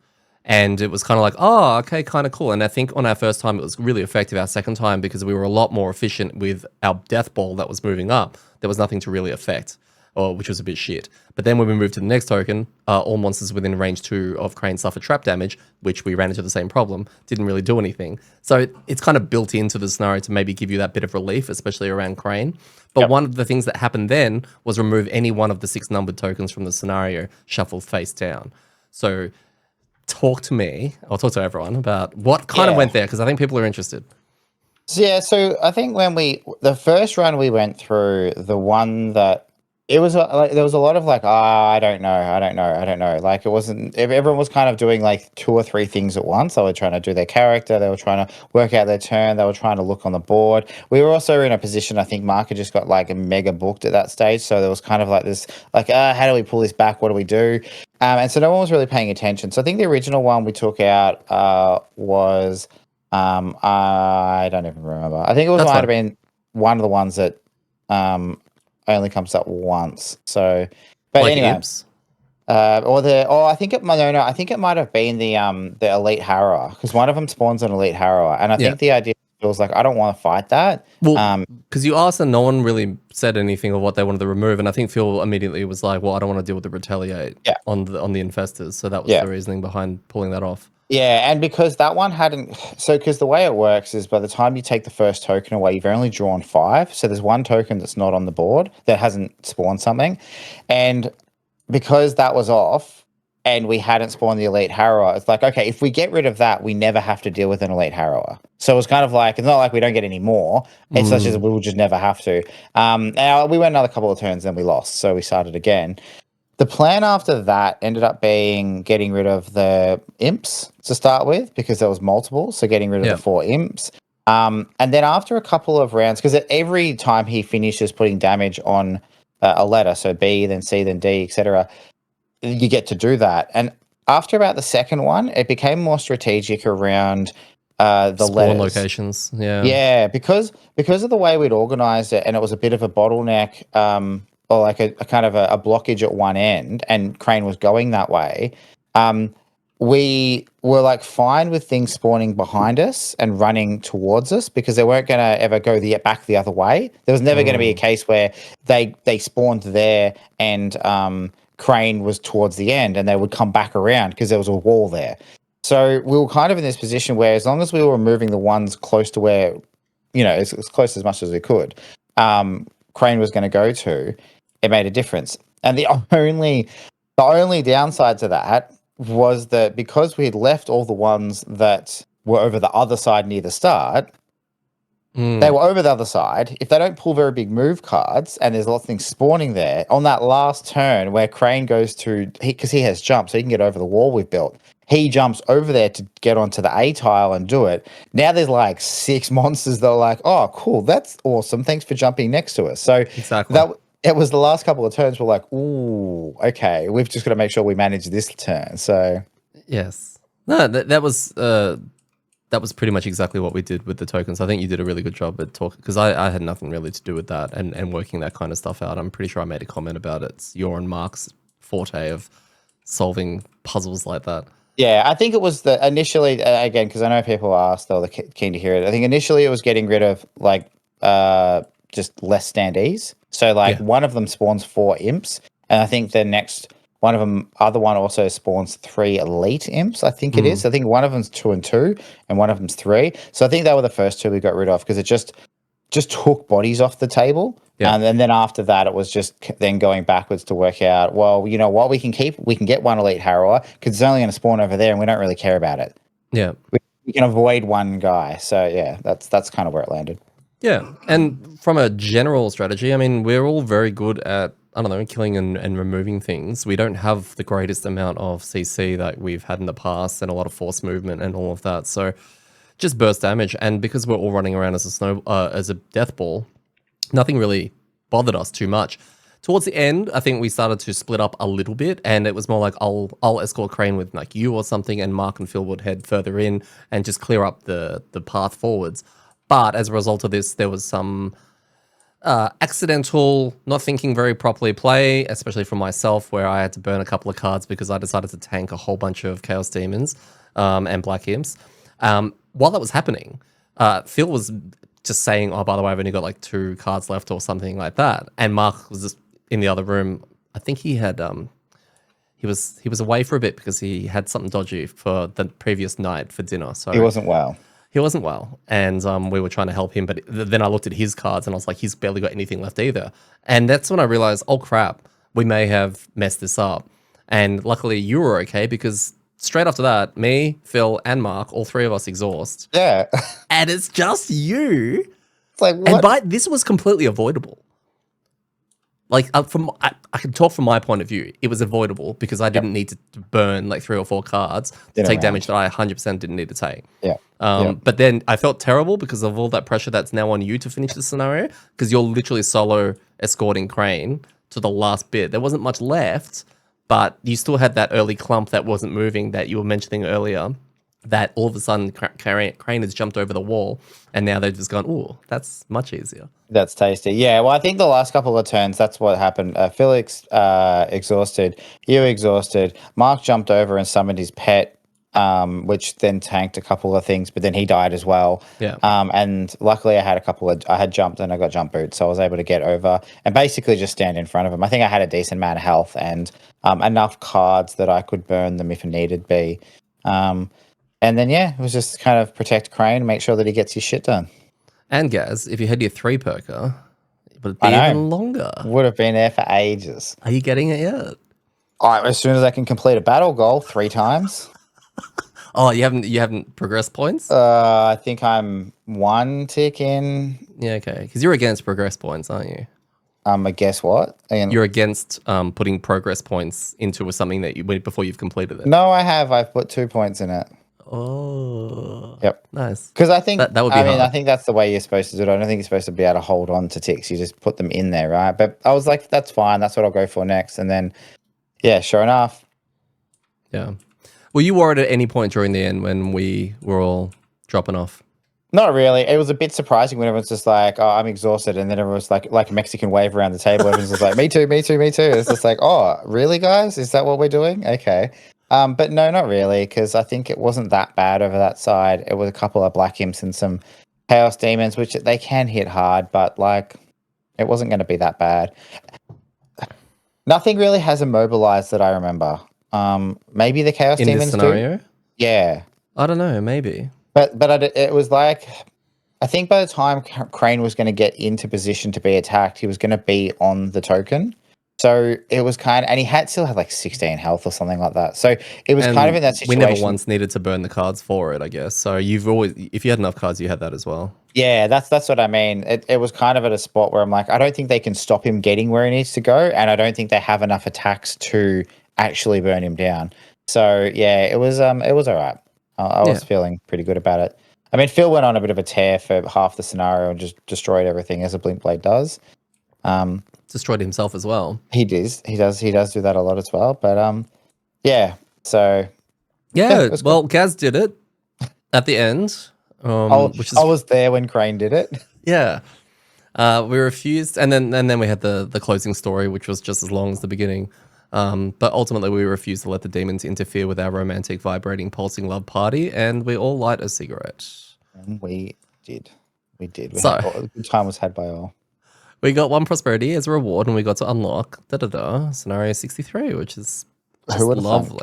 And it was kind of like, oh, okay, kind of cool. And I think on our first time, it was really effective. Our second time, because we were a lot more efficient with our death ball that was moving up, there was nothing to really affect, which was a bit shit. But then when we moved to the next token, all monsters within range 2 of Crain suffer trap damage, which we ran into the same problem, didn't really do anything. So it's kind of built into the scenario to maybe give you that bit of relief, especially around Crain. But one of the things that happened then was remove any one of the 6 numbered tokens from the scenario, shuffle face down. So talk to me, I'll talk to everyone about what kind of went there, because I think people are interested. So I think when the first run we went through, the one that it was like, there was a lot of like, I don't know. Like, it wasn't, everyone was kind of doing like 2 or 3 things at once. They were trying to do their character, they were trying to work out their turn, they were trying to look on the board. We were also in a position, I think Mark had just got like a mega booked at that stage. So there was kind of like this, like, how do we pull this back? What do we do? And so no one was really paying attention. So I think the original one we took out was, I don't even remember. I think it might have been one of the ones that only comes up once. So, but like anyway, I think it might no, I think it might have been the elite harrower, because one of them spawns an elite harrower, and I Yeah. think the idea feels like I don't want to fight that. Well, because you asked and no one really said anything of what they wanted to remove, and I think Phil immediately was like, "Well, I don't want to deal with the retaliate on the infestors," so that was the reasoning behind pulling that off. Yeah, and because that one hadn't, because the way it works is by the time you take the first token away, you've only drawn 5. So there's one token that's not on the board that hasn't spawned something, and because that was off and we hadn't spawned the elite harrower, it's like, okay, if we get rid of that, we never have to deal with an elite harrower. So it's kind of like, it's not like we don't get any more. It's such as we will just never have to. Now we went another couple of turns, then we lost, so we started again. The plan after that ended up being getting rid of the imps to start with, because there was multiple. So getting rid of the 4 imps. And then after a couple of rounds, because every time he finishes putting damage on a letter, so B, then C, then D, etc., you get to do that. And after about the second one, it became more strategic around the Spawn letters. locations. Yeah, because of the way we'd organized it, and it was a bit of a bottleneck, or like a kind of a blockage at one end, and Crain was going that way. We were like fine with things spawning behind us and running towards us, because they weren't going to ever go back the other way. There was never going to be a case where they spawned there and Crain was towards the end and they would come back around because there was a wall there. So we were kind of in this position where, as long as we were removing the ones close to where, as close as much as we could, Crain was going to go to, it made a difference. And the only downside to that was that because we had left all the ones that were over the other side near the start, they were over the other side. If they don't pull very big move cards and there's lots of things spawning there, on that last turn where Crain goes to, because he has jump, so he can get over the wall we've built, he jumps over there to get onto the A tile and do it. Now there's like 6 monsters that are like, oh, cool, that's awesome. Thanks for jumping next to us. So Exactly. It was the last couple of turns we're like, ooh, okay, we've just got to make sure we manage this turn. So yes, no, that was pretty much exactly what we did with the tokens. I think you did a really good job at talking, because I had nothing really to do with that and working that kind of stuff out. I'm pretty sure I made a comment about it. It's your and Mark's forte of solving puzzles like that. Yeah, I think it was initially, again, because I know people asked, they're keen to hear it. I think initially it was getting rid of like just less standees. So like one of them spawns 4 imps, and I think the next other one also spawns 3 elite imps, I think it is. I think one of them's 2 and 2, and one of them's 3. So I think they were the first 2 we got rid of, because it just took bodies off the table. And then after that, it was just then going backwards to work out, well, you know what, we can get 1 elite harrower, because it's only going to spawn over there and we don't really care about it. Yeah. We can avoid one guy. So yeah, that's kind of where it landed. Yeah, and from a general strategy, I mean, we're all very good at, I don't know, killing and removing things. We don't have the greatest amount of CC that we've had in the past, and a lot of force movement and all of that. So just burst damage, and because we're all running around as a death ball, nothing really bothered us too much. Towards the end, I think we started to split up a little bit, and it was more like I'll escort Crain with like you or something, and Mark and Phil would head further in and just clear up the path forwards. But as a result of this, there was some accidental, not thinking very properly play, especially for myself, where I had to burn a couple of cards because I decided to tank a whole bunch of Chaos Demons and Black Imps. While that was happening, Phil was just saying, oh, by the way, I've only got like 2 cards left or something like that. And Mark was just in the other room. I think he had he was away for a bit because he had something dodgy for the previous night for dinner. So he wasn't well. He wasn't well, and we were trying to help him, but then I looked at his cards and I was like, he's barely got anything left either. And that's when I realized, oh crap, we may have messed this up. And luckily you were okay, because straight after that, me, Phil, and Mark, all 3 of us exhaust. Yeah. And it's just you. It's like, what? And this was completely avoidable. Like, I can talk from my point of view. It was avoidable because I didn't need to burn like 3 or 4 cards to take damage that I 100% didn't need to take. Yeah. But then I felt terrible because of all that pressure that's now on you to finish the scenario, because you're literally solo escorting Crain to the last bit. There wasn't much left, but you still had that early clump that wasn't moving that you were mentioning earlier. that all of a sudden Crain has jumped over the wall, and now they've just gone, "Ooh, that's much easier." That's tasty. Yeah, well, I think the last couple of turns, that's what happened. Felix exhausted, you exhausted. Mark jumped over and summoned his pet, which then tanked a couple of things, but then he died as well. Yeah. And luckily, I had jumped and I got jump boots, so I was able to get over and basically just stand in front of him. I think I had a decent amount of health and enough cards that I could burn them if it needed be. And then, yeah, it was just kind of protect Crain, make sure that he gets his shit done. And Gaz, if you had your 3-perker, it would be even longer. Would have been there for ages. Are you getting it yet? As soon as I can complete a battle goal 3 times. Oh, you haven't progressed points? I think I'm 1 tick in. Yeah, okay. Because you're against progress points, aren't you? Guess what? You're against putting progress points into something that you before you've completed it. No, I have. I've put 2 points in it. Oh. Yep. Nice. Because I think that would be hard. I think that's the way you're supposed to do it. I don't think you're supposed to be able to hold on to ticks. You just put them in there, right? But I was like, that's fine. That's what I'll go for next. And then, yeah, sure enough. Yeah. Were you worried at any point during the end when we were all dropping off? Not really. It was a bit surprising when everyone's just like, "Oh, I'm exhausted," and then everyone's like a Mexican wave around the table. Everyone's just like, "Me too, me too, me too." It's just like, "Oh, really, guys? Is that what we're doing?" Okay. But no, not really, because I think it wasn't that bad over that side. It was a couple of black imps and some chaos demons, which they can hit hard, but like, it wasn't going to be that bad. Nothing really has immobilized that I remember. Maybe the chaos in demons this scenario. do. Yeah. I don't know. Maybe. But it was like, I think by the time Crain was going to get into position to be attacked, he was going to be on the token. So it was and he still had like 16 health or something like that. So it was kind of in that situation. We never once needed to burn the cards for it, I guess. So you've always, if you had enough cards, you had that as well. Yeah, that's what I mean. It was kind of at a spot where I'm like, I don't think they can stop him getting where he needs to go, and I don't think they have enough attacks to actually burn him down. So yeah, it was all right. I was feeling pretty good about it. I mean, Phil went on a bit of a tear for half the scenario and just destroyed everything as a Blink Blade does. Destroyed himself as well. He does do that a lot as well. But yeah. So yeah. Well, cool. Gaz did it at the end. I was there when Crain did it. Yeah. We refused, and then we had the closing story, which was just as long as the beginning. But ultimately, we refused to let the demons interfere with our romantic, vibrating, pulsing love party, and we all light a cigarette. And we did. So good time was had by all. We got 1 prosperity as a reward, and we got to unlock scenario 63, which is just lovely.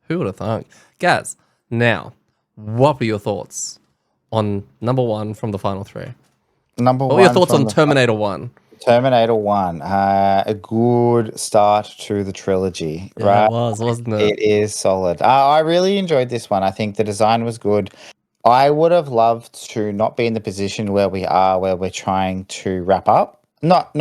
Who would have thunk? Gaz, now, what were your thoughts on number 1 from the final 3? What were your thoughts on Terminator 1? Terminator 1, a good start to the trilogy, right? It was, wasn't it? It is solid. I really enjoyed this one. I think the design was good. I would have loved to not be in the position where we are, where we're trying to wrap up. Not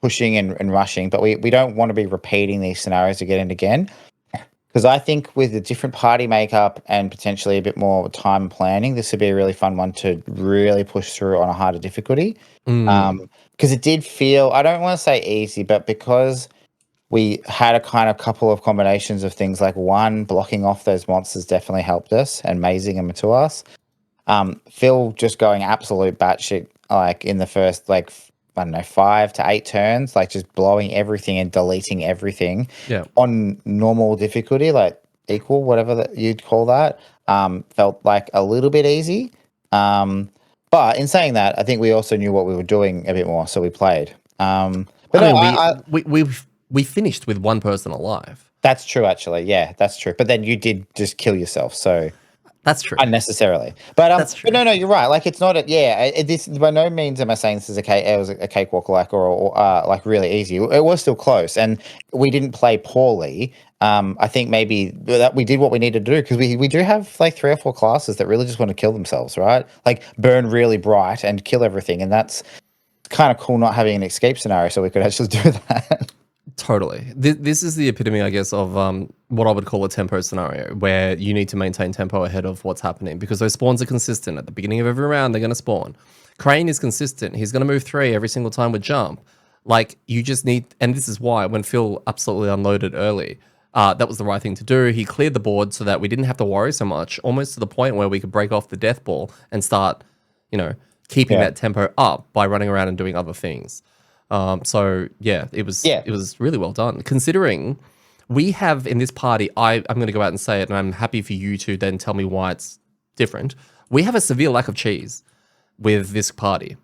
pushing and rushing, but we don't want to be repeating these scenarios again and again. Because I think with a different party makeup and potentially a bit more time planning, this would be a really fun one to really push through on a harder difficulty. Because it did feel, I don't want to say easy, but because we had a kind of couple of combinations of things, like one, blocking off those monsters definitely helped us and mazing them to us. Phil just going absolute batshit, like in the first, like, I don't know, 5 to 8 turns, like just blowing everything and deleting everything on normal difficulty, like equal, whatever that you'd call that, felt like a little bit easy. But in saying that, I think we also knew what we were doing a bit more, so we played. We finished with 1 person alive. That's true, actually. Yeah, that's true. But then you did just kill yourself, so that's true. Unnecessarily. But that's true. But no, you're right. Like, it's not this by no means am I saying this is it was a cakewalk, like, or like really easy. It was still close, and we didn't play poorly. I think maybe that we did what we needed to do, because we do have like 3 or 4 classes that really just want to kill themselves, right? Like burn really bright and kill everything, and that's kind of cool not having an escape scenario, so we could actually do that. Totally. This is the epitome, I guess, of what I would call a tempo scenario, where you need to maintain tempo ahead of what's happening, because those spawns are consistent. At the beginning of every round, they're going to spawn. Crain is consistent. He's going to move 3 every single time with jump. Like, you just need, and this is why when Phil absolutely unloaded early, that was the right thing to do. He cleared the board so that we didn't have to worry so much, almost to the point where we could break off the death ball and start, keeping that tempo up by running around and doing other things. So yeah, it was really well done. Considering we have in this party, I'm going to go out and say it, and I'm happy for you to then tell me why it's different. We have a severe lack of cheese with this party.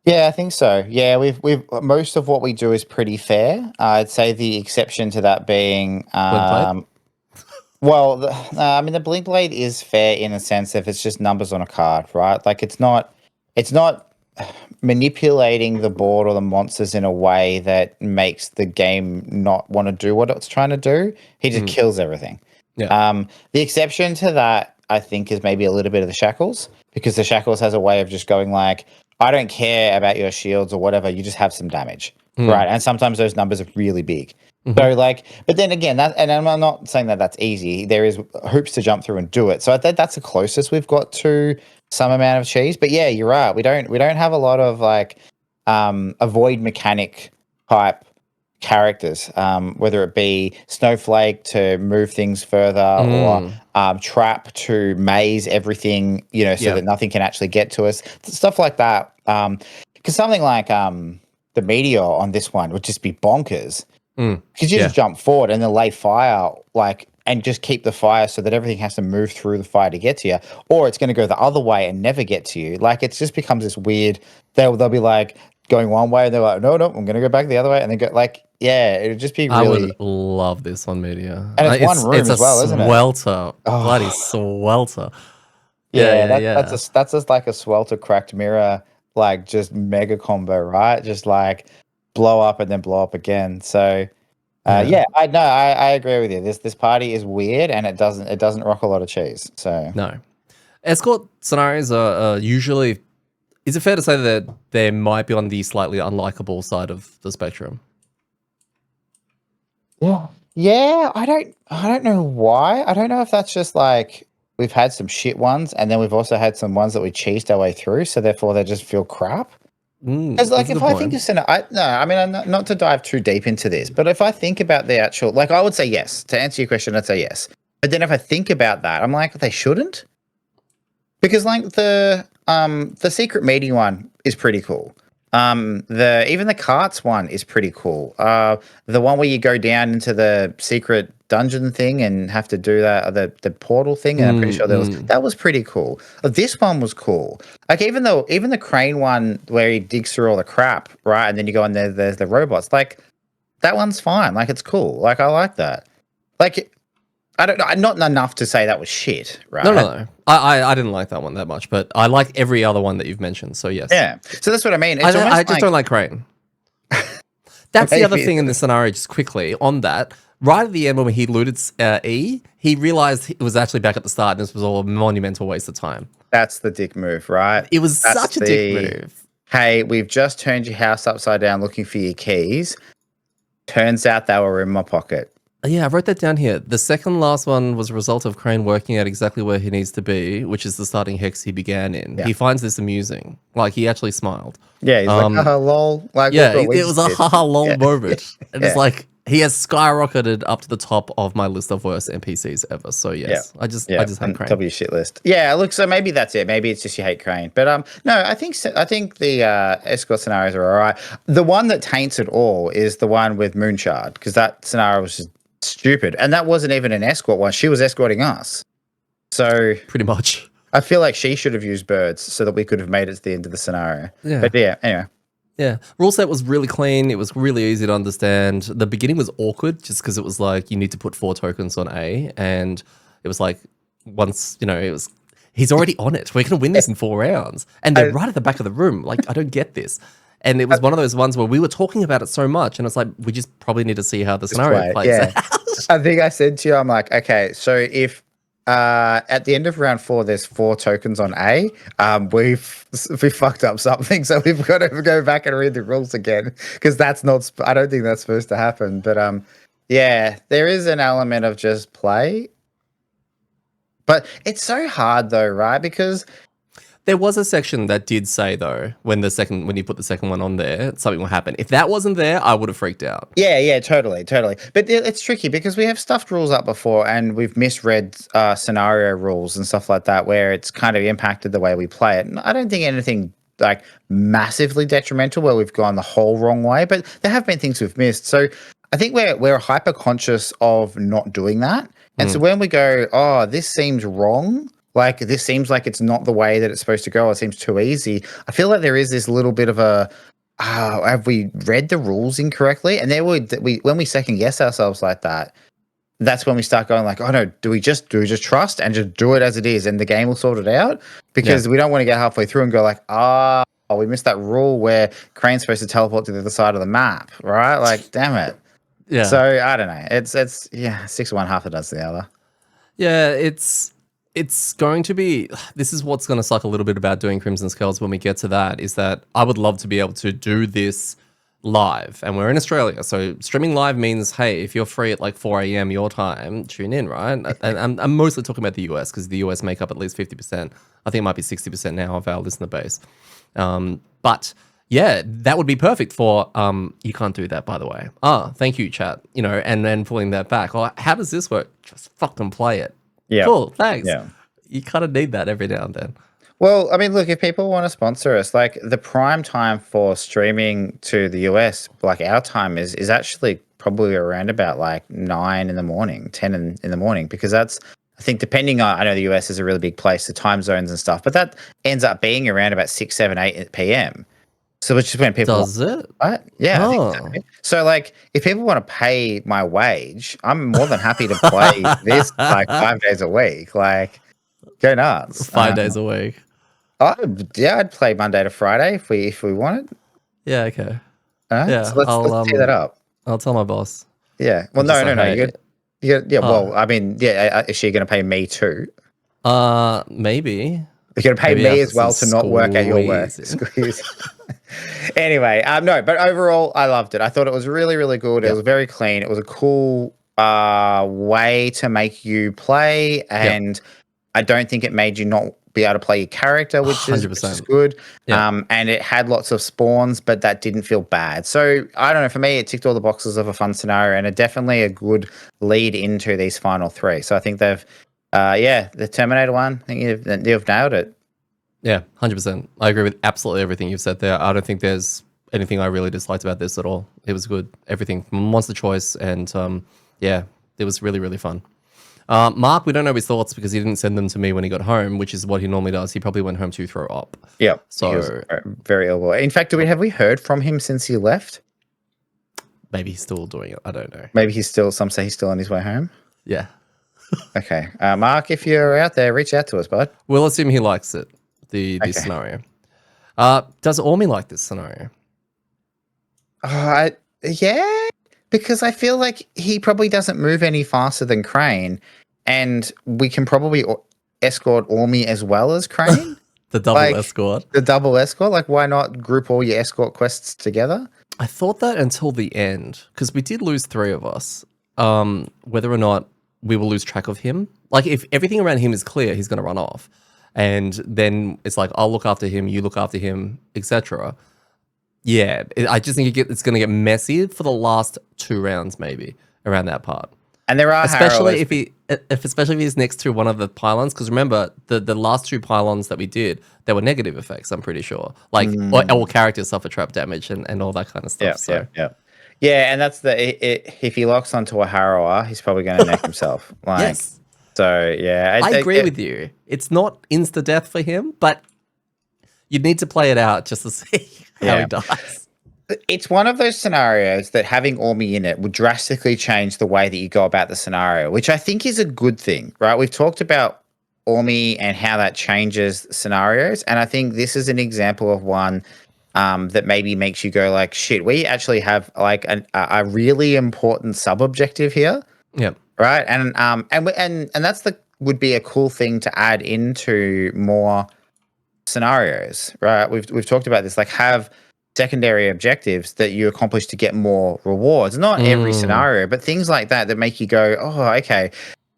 Yeah, I think so. Yeah, we've most of what we do is pretty fair. I'd say the exception to that being, well, the Blink Blade is fair in a sense if it's just numbers on a card, right? Like it's not manipulating the board or the monsters in a way that makes the game not want to do what it's trying to do. He just kills everything. Yeah. The exception to that, I think, is maybe a little bit of the Shackles, because the Shackles has a way of just going like, I don't care about your shields or whatever, you just have some damage, right? And sometimes those numbers are really big. So like, but then again, and I'm not saying that that's easy. There is hoops to jump through and do it. So I think that's the closest we've got to some amount of cheese. But yeah, you're right. We don't have a lot of like avoid mechanic type characters, whether it be Snowflake to move things further or Trap to maze everything, so that nothing can actually get to us. Stuff like that. Because something like the Meteor on this one would just be bonkers. Because you just jump forward and then lay fire, and just keep the fire so that everything has to move through the fire to get to you, or it's going to go the other way and never get to you. Like, it just becomes this weird. They'll be like going one way and they're like, no, I'm going to go back the other way, and then go like, yeah, it would just be really. I would love this on Meteor, and it's one room as well, isn't it? Swelter, bloody swelter. That's just like a swelter cracked mirror, like just mega combo, right? Just like blow up and then blow up again. So I agree with you. This party is weird, and it doesn't rock a lot of cheese. So no, escort scenarios are usually. Is it fair to say that they might be on the slightly unlikable side of the spectrum? Yeah. I don't know why. I don't know if that's just like we've had some shit ones, and then we've also had some ones that we cheesed our way through, so therefore they just feel crap. Because like if I think of not to dive too deep into this, but if I think about the actual, like, I would say yes. To answer your question, I'd say yes. But then if I think about that, I'm like, they shouldn't. Because like the secret meeting one is pretty cool. Even the carts one is pretty cool. The one where you go down into the secret dungeon thing and have to do that, the portal thing, and I'm pretty sure that was pretty cool. This one was cool. Like, even the Crain one where he digs through all the crap, right, and then you go in there's the robots. Like, that one's fine. Like, it's cool. Like, I like that. Like, I don't know. Not enough to say that was shit, right? No. I didn't like that one that much, but I like every other one that you've mentioned. So yes. Yeah. So that's what I mean. I just don't like Crain. That's the other thing in the scenario. Just quickly on that. Right at the end, when he looted E, he realized it was actually back at the start, and this was all a monumental waste of time. That's the dick move, right? It was such a dick move. Hey, we've just turned your house upside down looking for your keys. Turns out they were in my pocket. Yeah, I wrote that down here. The second last one was a result of Crain working out exactly where he needs to be, which is the starting hex he began in. Yeah. He finds this amusing. Like, he actually smiled. Yeah, he's like, haha, lol. Like, yeah, it was a haha, lol moment. And it's like, he has skyrocketed up to the top of my list of worst NPCs ever. So yes, I just hate Crain. Top of your shit list. Yeah, look, so maybe that's it. Maybe it's just you hate Crain. But no, I think the escort scenarios are all right. The one that taints it all is the one with Moonshard, because that scenario was just stupid, and that wasn't even an escort one. She was escorting us. So pretty much, I feel like she should have used birds so that we could have made it to the end of the scenario. Yeah. But yeah, anyway. Yeah, rule set was really clean. It was really easy to understand. The beginning was awkward just because it was like you need to put 4 tokens on A, and it was like once he's already on it. We're gonna win this in 4 rounds, and they're right at the back of the room. Like, I don't get this. And it was one of those ones where we were talking about it so much, and it's like, we just probably need to see how the scenario plays out. I think I said to you, I'm like, okay, so if at the end of round 4 there's 4 tokens on A, we fucked up something, so we've got to go back and read the rules again, because that's not. I don't think that's supposed to happen. But yeah, there is an element of just play, but it's so hard though, right? Because There was a section that did say though, when you put the second one on there, something will happen. If that wasn't there, I would have freaked out. Yeah, totally. But it's tricky because we have stuffed rules up before, and we've misread scenario rules and stuff like that, where it's kind of impacted the way we play it. And I don't think anything like massively detrimental where we've gone the whole wrong way, but there have been things we've missed. So I think we're hyper conscious of not doing that. And so when we go, oh, this seems wrong. Like, this seems like it's not the way that it's supposed to go. It seems too easy. I feel like there is this little bit of a, have we read the rules incorrectly? And when we second guess ourselves like that, that's when we start going like, oh no, do we just trust and just do it as it is, and the game will sort it out? Because we don't want to get halfway through and go like, oh, we missed that rule where Crain's supposed to teleport to the other side of the map, right? Like, damn it. Yeah. So I don't know. It's 6 of one, half a dozen the other. Yeah, it's going to be, this is what's going to suck a little bit about doing Crimson Skulls when we get to that, is that I would love to be able to do this live, and we're in Australia, so streaming live means, hey, if you're free at like 4 a.m. your time, tune in, right? And I'm mostly talking about the US, because the US make up at least 50%. I think it might be 60% now of our listener base. But yeah, that would be perfect for, you can't do that, by the way. Thank you, chat, and then pulling that back. Oh, how does this work? Just fucking play it. Yeah. Cool. Thanks. Yeah. You kind of need that every now and then. Well, I mean, look, if people want to sponsor us, like the prime time for streaming to the US, like our time is actually probably around about like 9 in the morning, 10 in the morning, because that's, I think, depending on, I know the US is a really big place, the time zones and stuff, but that ends up being around about 6, 7, 8 p.m. So which is when people does it? Right? Yeah. I think so like if people want to pay my wage, I'm more than happy to play this like 5 days a week. Like, go nuts. 5 days a week. I'd play Monday to Friday if we wanted. Yeah. Okay. Yeah. So let's tee that up. I'll tell my boss. Yeah. Well, no. Well, I mean, is she going to pay me too? Maybe. You're going to pay me as well to not work at your work. Squeeze. Anyway, no, but overall, I loved it. I thought it was really, really good. It was very clean. It was a cool way to make you play, and I don't think it made you not be able to play your character, which is good. And it had lots of spawns, but that didn't feel bad. So I don't know. For me, it ticked all the boxes of a fun scenario, and definitely a good lead into these final 3. So I think they've, the Terminator one, I think you've nailed it. Yeah, 100%. I agree with absolutely everything you've said there. I don't think there's anything I really disliked about this at all. It was good. Everything. Monster choice, and it was really, really fun. Mark, we don't know his thoughts because he didn't send them to me when he got home, which is what he normally does. He probably went home to throw up. Yeah. So he was very ill. In fact, have we heard from him since he left? Maybe he's still doing it. I don't know. Maybe some say he's still on his way home. Yeah. Okay. Mark, if you're out there, reach out to us, bud. We'll assume he likes it. This scenario. Does Ormi like this scenario? Yeah, because I feel like he probably doesn't move any faster than Crain, and we can probably escort Ormi as well as Crain. The double escort. The double escort. Like, why not group all your escort quests together? I thought that until the end, because we did lose 3 of us. Whether or not we will lose track of him. Like, if everything around him is clear, he's going to run off. And then it's like, I'll look after him, you look after him, etc. Yeah, I just think it's going to get messy for the last 2 rounds, maybe, around that part. And there are especially if he's next to one of the pylons, because remember the last 2 pylons that we did, there were negative effects. I'm pretty sure, like all characters suffer trap damage and all that kind of stuff. Yeah, and that's if he locks onto a harrower, he's probably going to neck himself. Like, yes. So, yeah. I agree with you. It's not insta-death for him, but you need to play it out just to see how he dies. It's one of those scenarios that having Ormi in it would drastically change the way that you go about the scenario, which I think is a good thing, right? We've talked about Ormi and how that changes scenarios, and I think this is an example of one that maybe makes you go like, shit, we actually have like a really important sub-objective here. Yeah. Right, and that's would be a cool thing to add into more scenarios, right? We've talked about this, like have secondary objectives that you accomplish to get more rewards. Not every scenario, but things like that make you go, oh, okay.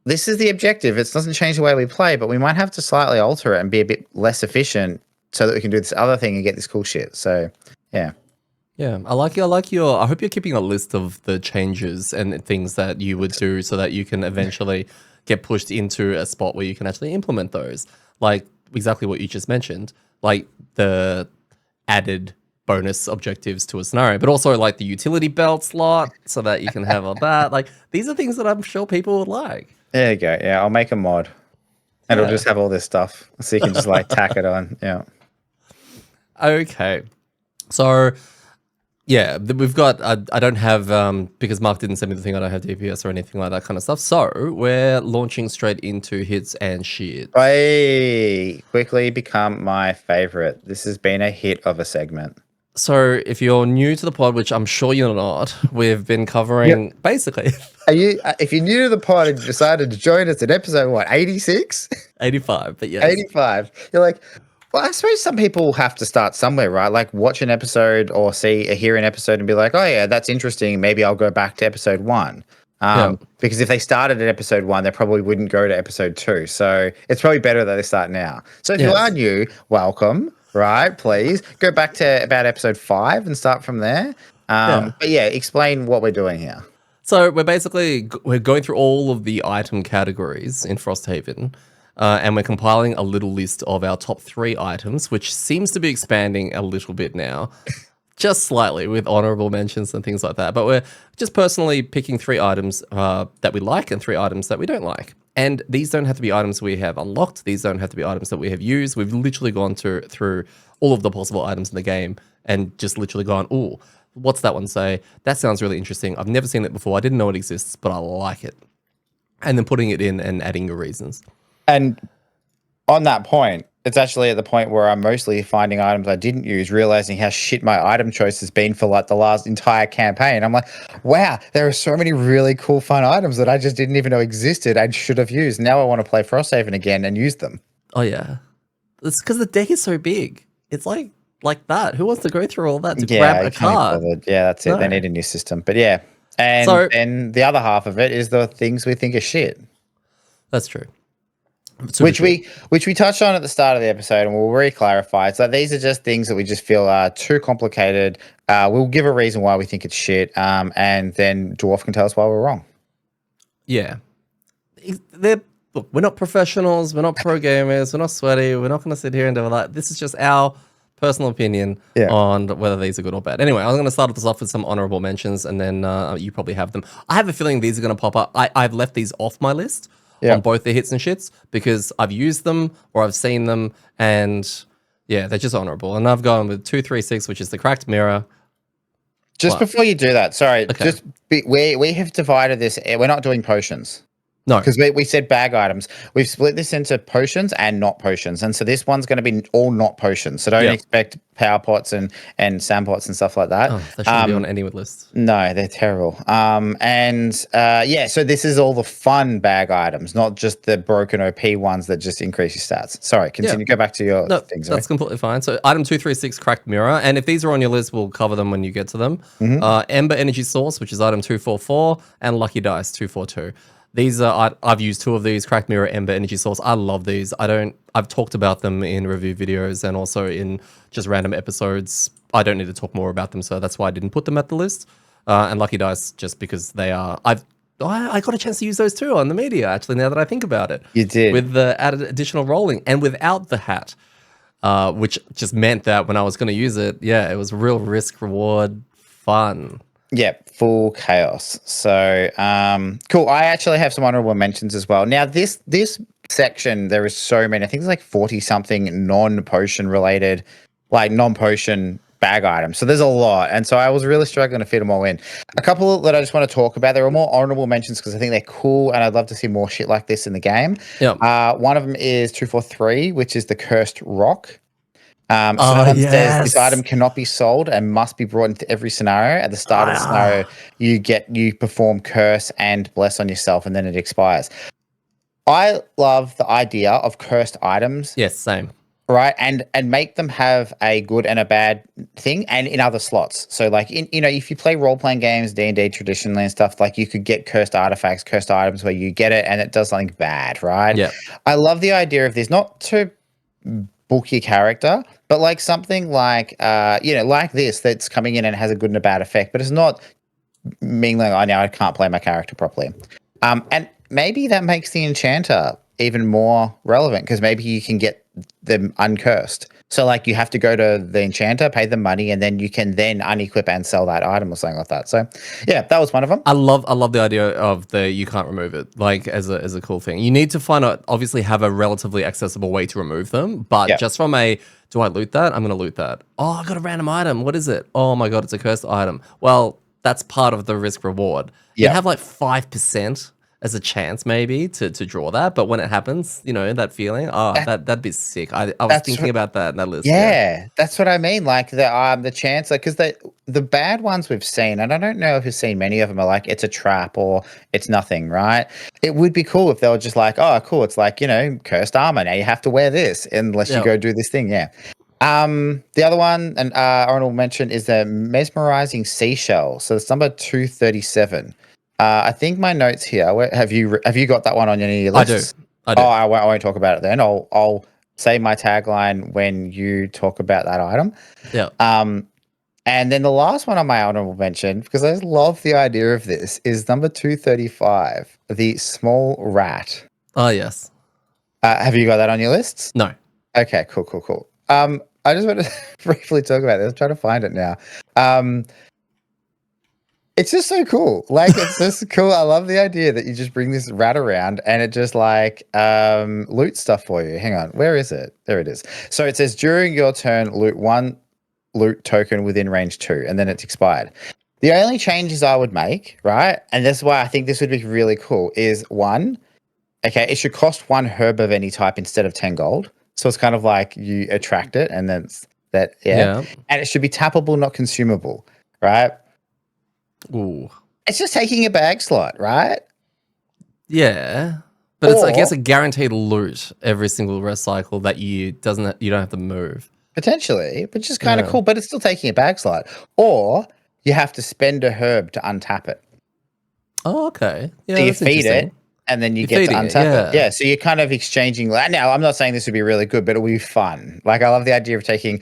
this is the objective. It doesn't change the way we play, but we might have to slightly alter it and be a bit less efficient so that we can do this other thing and get this cool shit. So, yeah. Yeah, I like your. I hope you're keeping a list of the changes and things that you would do so that you can eventually get pushed into a spot where you can actually implement those. Like exactly what you just mentioned, like the added bonus objectives to a scenario, but also like the utility belt slot so that you can have all that. Like these are things that I'm sure people would like. There you go. Yeah, I'll make a mod. And it'll just have all this stuff. So you can just like tack it on. Yeah. Okay. So yeah, we've got, I don't have, because Mark didn't send me the thing, I don't have DPS or anything like that kind of stuff. So we're launching straight into hits and shit. I quickly become my favorite. This has been a hit of a segment. So if you're new to the pod, which I'm sure you're not, we've been covering basically. If you're new to the pod and you decided to join us at episode, what, 86? 85, but yes. 85. You're like, well, I suppose some people have to start somewhere, right? Like watch an episode or hear an episode and be like, oh yeah, that's interesting. Maybe I'll go back to episode 1. Because if they started at episode 1, they probably wouldn't go to episode 2. So it's probably better that they start now. So if you are new, welcome, right? Please go back to about episode 5 and start from there. But yeah, explain what we're doing here. So we're going through all of the item categories in Frosthaven. And we're compiling a little list of our top 3 items, which seems to be expanding a little bit now, just slightly with honorable mentions and things like that. But we're just personally picking 3 items that we like and 3 items that we don't like. And these don't have to be items we have unlocked. These don't have to be items that we have used. We've literally gone through all of the possible items in the game and just literally gone, ooh, what's that one say? That sounds really interesting. I've never seen it before. I didn't know it exists, but I like it. And then putting it in and adding your reasons. And on that point, it's actually at the point where I'm mostly finding items I didn't use, realizing how shit my item choice has been for like the last entire campaign. I'm like, wow, there are so many really cool, fun items that I just didn't even know existed and should have used. Now I want to play Frosthaven again and use them. Oh, yeah. It's because the deck is so big. It's like that. Who wants to go through all that to grab a card? Yeah, that's it. No. They need a new system. But yeah. And then the other half of it is the things we think are shit. That's true. Which we touched on at the start of the episode, and we'll re-clarify. So these are just things that we just feel are too complicated. We'll give a reason why we think it's shit, and then Dwarf can tell us why we're wrong. Yeah. Look, we're not professionals. We're not pro gamers. We're not sweaty. We're not going to sit here and do all that. This is just our personal opinion on whether these are good or bad. Anyway, I'm going to start this off with some honorable mentions, and then you probably have them. I have a feeling these are going to pop up. I've left these off my list. On both the hits and shits because I've used them or I've seen them and yeah, they're just honorable. And I've gone with 236, which is the cracked mirror. Just before you do that, sorry, we have divided this. We're not doing potions. No, because we said bag items. We've split this into potions and not potions, and so this one's going to be all not potions. So don't expect power pots and sand pots and stuff like that. Oh, they shouldn't be on any lists. No, they're terrible. So this is all the fun bag items, not just the broken OP ones that just increase your stats. Sorry, continue. Go back to your things. That's completely fine. So item 236, cracked mirror, and if these are on your list, we'll cover them when you get to them. Ember energy source, which is item 244, and lucky dice 242. These are, I've used 2 of these, Cracked Mirror, Ember, Energy Source. I love these. I've talked about them in review videos and also in just random episodes. I don't need to talk more about them, so that's why I didn't put them at the list. And Lucky Dice, just because they are, I got a chance to use those too on the media, actually, now that I think about it. You did. With the added additional rolling and without the hat, which just meant that when I was going to use it, it was real risk, reward, fun. Yep, full chaos. So, cool. I actually have some honorable mentions as well. Now, this section, there is so many. I think there's like 40-something non-potion related, like non-potion bag items. So there's a lot. And so I was really struggling to fit them all in. A couple that I just want to talk about. There are more honorable mentions because I think they're cool and I'd love to see more shit like this in the game. One of them is 243, which is the Cursed Rock. Says this item cannot be sold and must be brought into every scenario. At the start of the scenario, you perform curse and bless on yourself, and then it expires. I love the idea of cursed items. Yes, same. right, and make them have a good and a bad thing, and in other slots. So like if you play role-playing games, D&D traditionally and stuff, like you could get cursed artifacts, cursed items where you get it and it does something bad, right? Yeah. I love the idea of this, not to book your character, but like something like like this that's coming in and has a good and a bad effect, but it's not meaning like, oh, now I can't play my character properly. And maybe that makes the enchanter even more relevant, because maybe you can get them uncursed. So like you have to go to the enchanter, pay them money, and then you can then unequip and sell that item or something like that. So yeah, that was one of them. I love the idea of the you can't remove it, like as a cool thing. You need to find out, obviously have a relatively accessible way to remove them, but just from a, do I loot that? I'm gonna loot that. Oh, I got a random item. What is it? Oh my god, it's a cursed item. Well, that's part of the risk reward. You have like 5% as a chance maybe to draw that, but when it happens, that feeling, that'd be sick. I was thinking about that in that list. Yeah, that's what I mean. Like the chance, like, because the bad ones we've seen, and I don't know if you've seen many of them, are like it's a trap or it's nothing, right? It would be cool if they were just like, oh, cool, it's like cursed armor. Now you have to wear this unless you go do this thing. Yeah. The other one, and honorable mention, is the mesmerizing seashell. So it's number 237. I think my notes here. Have you got that one on any of your lists? I do. Oh, I won't talk about it then. I'll say my tagline when you talk about that item. Yeah. And then the last one on my honorable mention, because I just love the idea of this, is number 235, the small rat. Oh yes. Have you got that on your lists? No. Okay. Cool. I just want to briefly talk about this. I'm trying to find it now. It's just so cool. Like, it's just cool. I love the idea that you just bring this rat around and it just like loot stuff for you. Hang on. Where is it? There it is. So it says during your turn, loot 1 loot token within range 2, and then it's expired. The only changes I would make, right, and that's why I think this would be really cool, is 1, okay, it should cost 1 herb of any type instead of 10 gold. So it's kind of like you attract it, and then it's that, and it should be tappable, not consumable, right? Ooh. It's just taking a bag slot, right? Yeah. But it's, I guess, a guaranteed loot every single rest cycle that you don't have to move. Potentially, but just kind of cool. But it's still taking a bag slot. Or you have to spend a herb to untap it. Oh, okay. Yeah, so you feed it, and then you get to untap it. Yeah, so you're kind of exchanging. Now, I'm not saying this would be really good, but it would be fun. Like, I love the idea of taking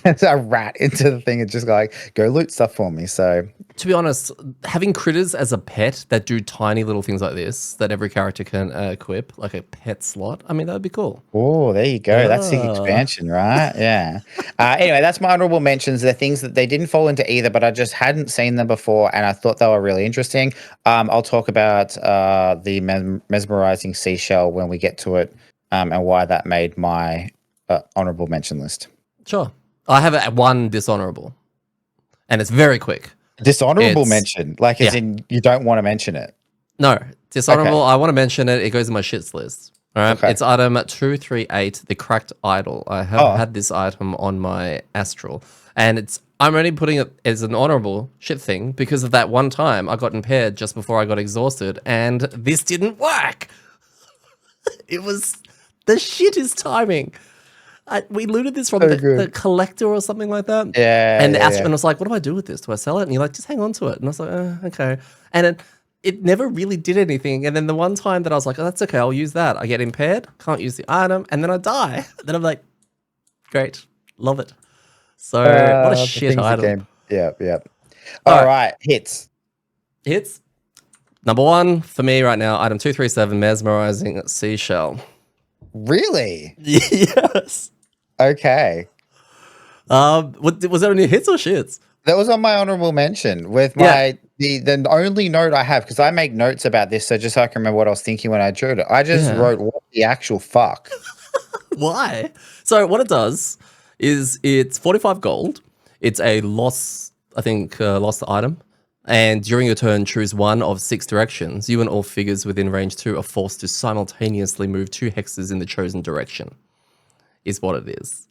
a rat into the thing and just like, go loot stuff for me. So, to be honest, having critters as a pet that do tiny little things like this that every character can equip, like a pet slot, I mean, that would be cool. Oh, there you go. That's the expansion, right? Yeah. Anyway, that's my honorable mentions. They're things that they didn't fall into either, but I just hadn't seen them before, and I thought they were really interesting. I'll talk about the mesmerizing seashell when we get to it, and why that made my honorable mention list. Sure. I have one dishonorable, and it's very quick. Dishonorable mention, like as in you don't want to mention it. No, dishonorable. Okay. I want to mention it. It goes in my shits list. All right, it's item 238, the cracked idol. I have had this item on my astral, and I'm only putting it as an honorable shit thing because of that one time I got impaired just before I got exhausted, and this didn't work. It was the shittest timing. We looted this from the collector or something like that. Yeah. And Astron was like, what do I do with this? Do I sell it? And you're like, just hang on to it. And I was like, okay. And it never really did anything. And then the one time that I was like, oh, that's okay. I'll use that. I get impaired. Can't use the item. And then I die. Then I'm like, great. Love it. So what a shit item. Yeah. All right. Hits. Number 1 for me right now, item 237, mesmerizing seashell. Really? Yes. Okay. Was that on your hits or shits? That was on my honorable mention with my the only note I have, because I make notes about this, so just so I can remember what I was thinking when I drew it. I just wrote, what the actual fuck? Why? So what it does is it's 45 gold. It's a lost item. And during your turn, choose one of 6 directions. You and all figures within range 2 are forced to simultaneously move 2 hexes in the chosen direction, is what it is.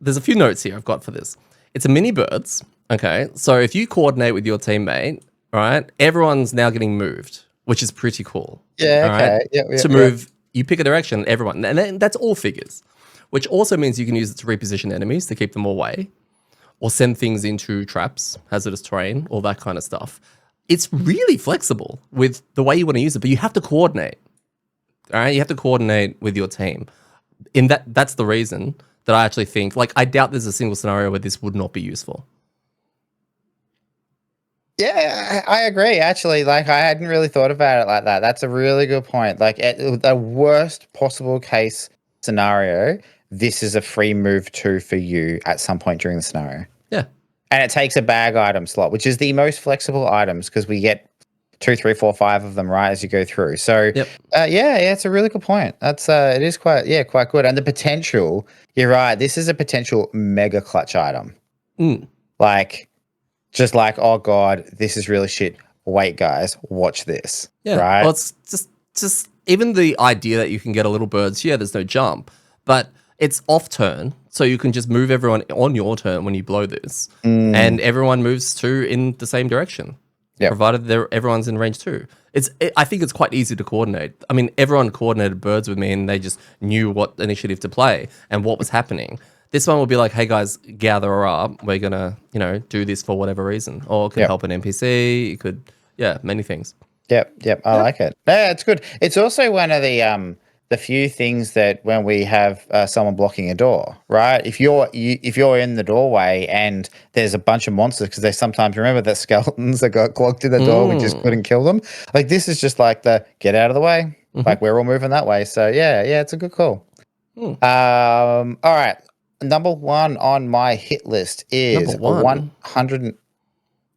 There's a few notes here I've got for this. It's a mini birds, okay? So if you coordinate with your teammate, right, everyone's now getting moved, which is pretty cool. Yeah, okay. Right? To move you pick a direction, everyone, and then that's all figures, which also means you can use it to reposition enemies to keep them away, or send things into traps, hazardous terrain, all that kind of stuff. It's really flexible with the way you want to use it, but you have to coordinate. All right, you have to coordinate with your team. That's the reason that I actually think, like, I doubt there's a single scenario where this would not be useful. Yeah, I agree. Actually, like I hadn't really thought about it like that. That's a really good point. Like at the worst possible case scenario, this is a free move to for you at some point during the scenario. Yeah. And it takes a bag item slot, which is the most flexible items because we get 2, 3, 4, 5 of them right as you go through. So yeah, it's a really good point. That's it is quite good. And the potential, you're right. This is a potential mega clutch item. Like. Just like, oh God, this is really shit. Wait, guys, watch this. Yeah. Right? Well, it's just even the idea that you can get a little birds. Yeah, there's no jump, but it's off turn, so you can just move everyone on your turn when you blow this, and everyone moves in the same direction, provided everyone's in range too. I think it's quite easy to coordinate. I mean, everyone coordinated birds with me, and they just knew what initiative to play and what was happening. This one will be like, hey guys, gather up. We're gonna, do this for whatever reason, or it could help an NPC. It could, many things. Yep. I like it. Yeah, it's good. It's also one of the few things that when we have someone blocking a door, right? If you're in the doorway and there's a bunch of monsters, because they sometimes remember that skeletons that got clogged in the door, we just couldn't kill them. Like this is just like the get out of the way. Like we're all moving that way. So yeah, it's a good call. All right. Number 1 on my hit list is 100.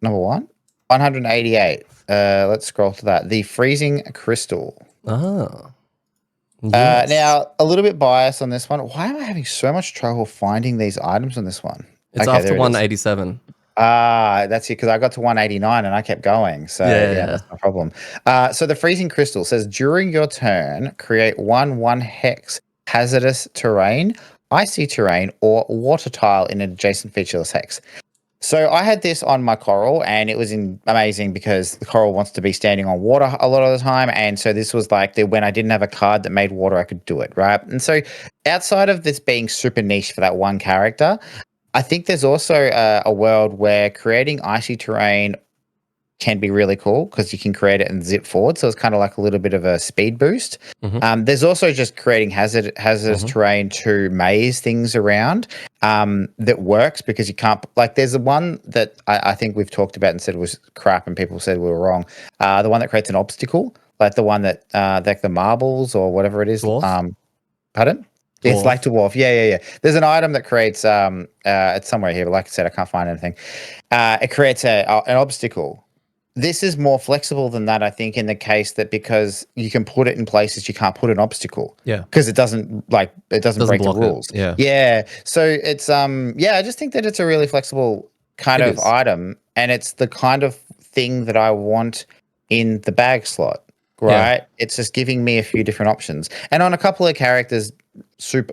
Number 1? 188. Let's scroll to that. The Freezing Crystal. Ah. Yes. Now, a little bit biased on this one. Why am I having so much trouble finding these items on this one? It's after 187. That's it, because I got to 189 and I kept going. So yeah, that's no problem. So the Freezing Crystal says, during your turn, create 1 hex hazardous terrain, icy terrain, or water tile in an adjacent featureless hex. So I had this on my coral, and it was amazing because the coral wants to be standing on water a lot of the time, and so this was like when I didn't have a card that made water, I could do it, right? And so outside of this being super niche for that one character, I think there's also a world where creating icy terrain can be really cool because you can create it and zip forward. So it's kind of like a little bit of a speed boost. There's also just creating hazardous terrain to maze things around that works because you can't, like there's the one that I think we've talked about and said was crap and people said we were wrong. The one that creates an obstacle, like the one that like the marbles or whatever it is. Pardon? Dwarf. It's like dwarf. Yeah. There's an item that creates, it's somewhere here, but like I said, I can't find anything. It creates an obstacle. This is more flexible than that, I think, in the case that because you can put it in places you can't put an obstacle. Yeah. Because it doesn't break the rules. Yeah. Yeah. So it's I just think that it's a really flexible kind of item, and it's the kind of thing that I want in the bag slot. Right? Yeah. It's just giving me a few different options. And on a couple of characters,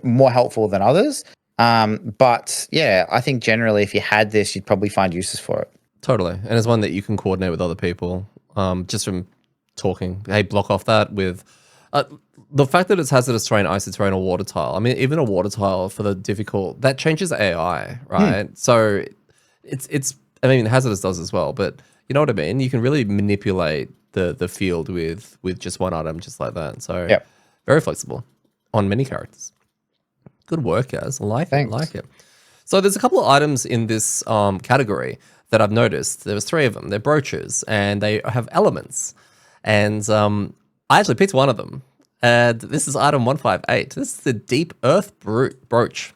more helpful than others. But yeah, I think generally if you had this, you'd probably find uses for it. Totally. And it's one that you can coordinate with other people just from talking. Hey, block off that with the fact that it's hazardous terrain, icy terrain, or water tile. I mean, even a water tile for the difficult, that changes AI, right? So it's I mean, hazardous does as well, but you know what I mean? You can really manipulate the field with just one item just like that. So very flexible on many characters. Good work, guys. I like it. So there's a couple of items in this category that I've noticed. There was 3 of them. They're brooches, and they have elements. And I actually picked one of them. And this is item 158. This is the Deep Earth Brooch.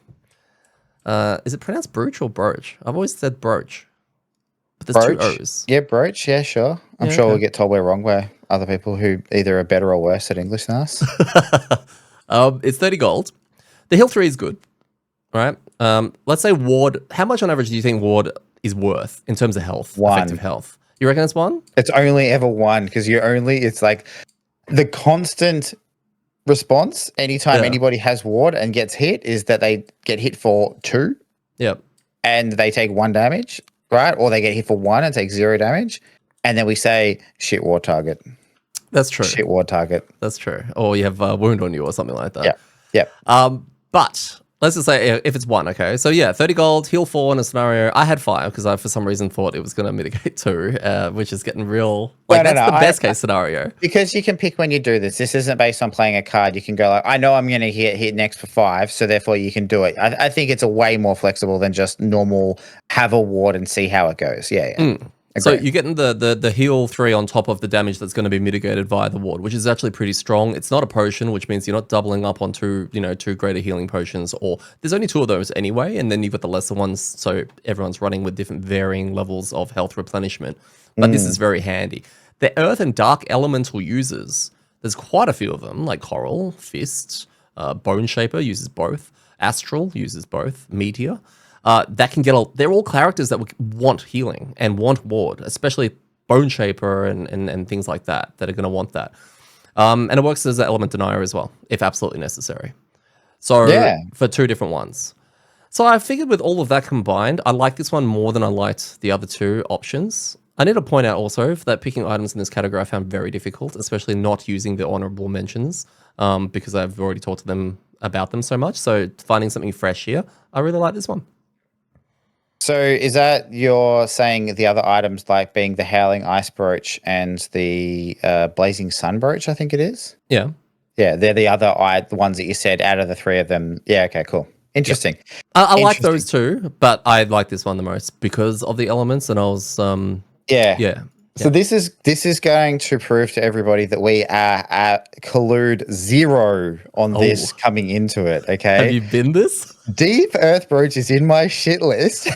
Is it pronounced brooch or brooch? I've always said brooch. But there's brooch. 2 O's. Yeah, brooch. Yeah, sure. I'm sure we'll get told we're wrong by other people who either are better or worse at English than us. It's 30 gold. The heal 3 is good. Right? Let's say ward. How much on average do you think ward is worth in terms of health, 1. effective health? You reckon it's 1? It's only ever 1 because it's like the constant response anytime anybody has ward and gets hit is that they get hit for 2. Yep. And they take 1 damage, right? Or they get hit for 1 and take 0 damage. And then we say, shit, ward target. That's true. shit ward target. That's true. Or you have a wound on you or something like that. Yeah. Yep. But let's just say if it's 1, okay. So yeah, 30 gold, heal 4 in a scenario. I had 5 because I for some reason thought it was going to mitigate 2, which is getting real. Like that's the best case scenario. Because you can pick when you do this. This isn't based on playing a card. You can go like, I know I'm going to hit next for 5, so therefore you can do it. I think it's a way more flexible than just normal have a ward and see how it goes. Yeah. So you're getting the heal 3 on top of the damage that's going to be mitigated via the ward, which is actually pretty strong. It's not a potion, which means you're not doubling up on two greater healing potions, or there's only 2 of those anyway, and then you've got the lesser ones, so everyone's running with different varying levels of health replenishment. But this is very handy. The earth and dark elemental users, there's quite a few of them, like Coral, Fist, Bone Shaper uses both, Astral uses both, Meteor. That can get they're all characters that want healing and want ward, especially Bone Shaper and things like that are going to want that. And it works as an element denier as well, if absolutely necessary. So for 2 different ones. So I figured with all of that combined, I like this one more than I liked the other 2 options. I need to point out also that picking items in this category I found very difficult, especially not using the honorable mentions, because I've already talked to them about them so much. So finding something fresh here, I really like this one. So is that you're saying the other items like being the Howling Ice Brooch and the Blazing Sun Brooch, I think it is? Yeah. Yeah, they're the ones that you said out of the 3 of them. Yeah, okay, cool. Interesting. Yep. I like those 2, but I like this one the most because of the elements, and I was yeah. So this is going to prove to everybody that we are at collude 0 on this coming into it, okay? Have you been this? Deep Earth Brooch is in my shit list.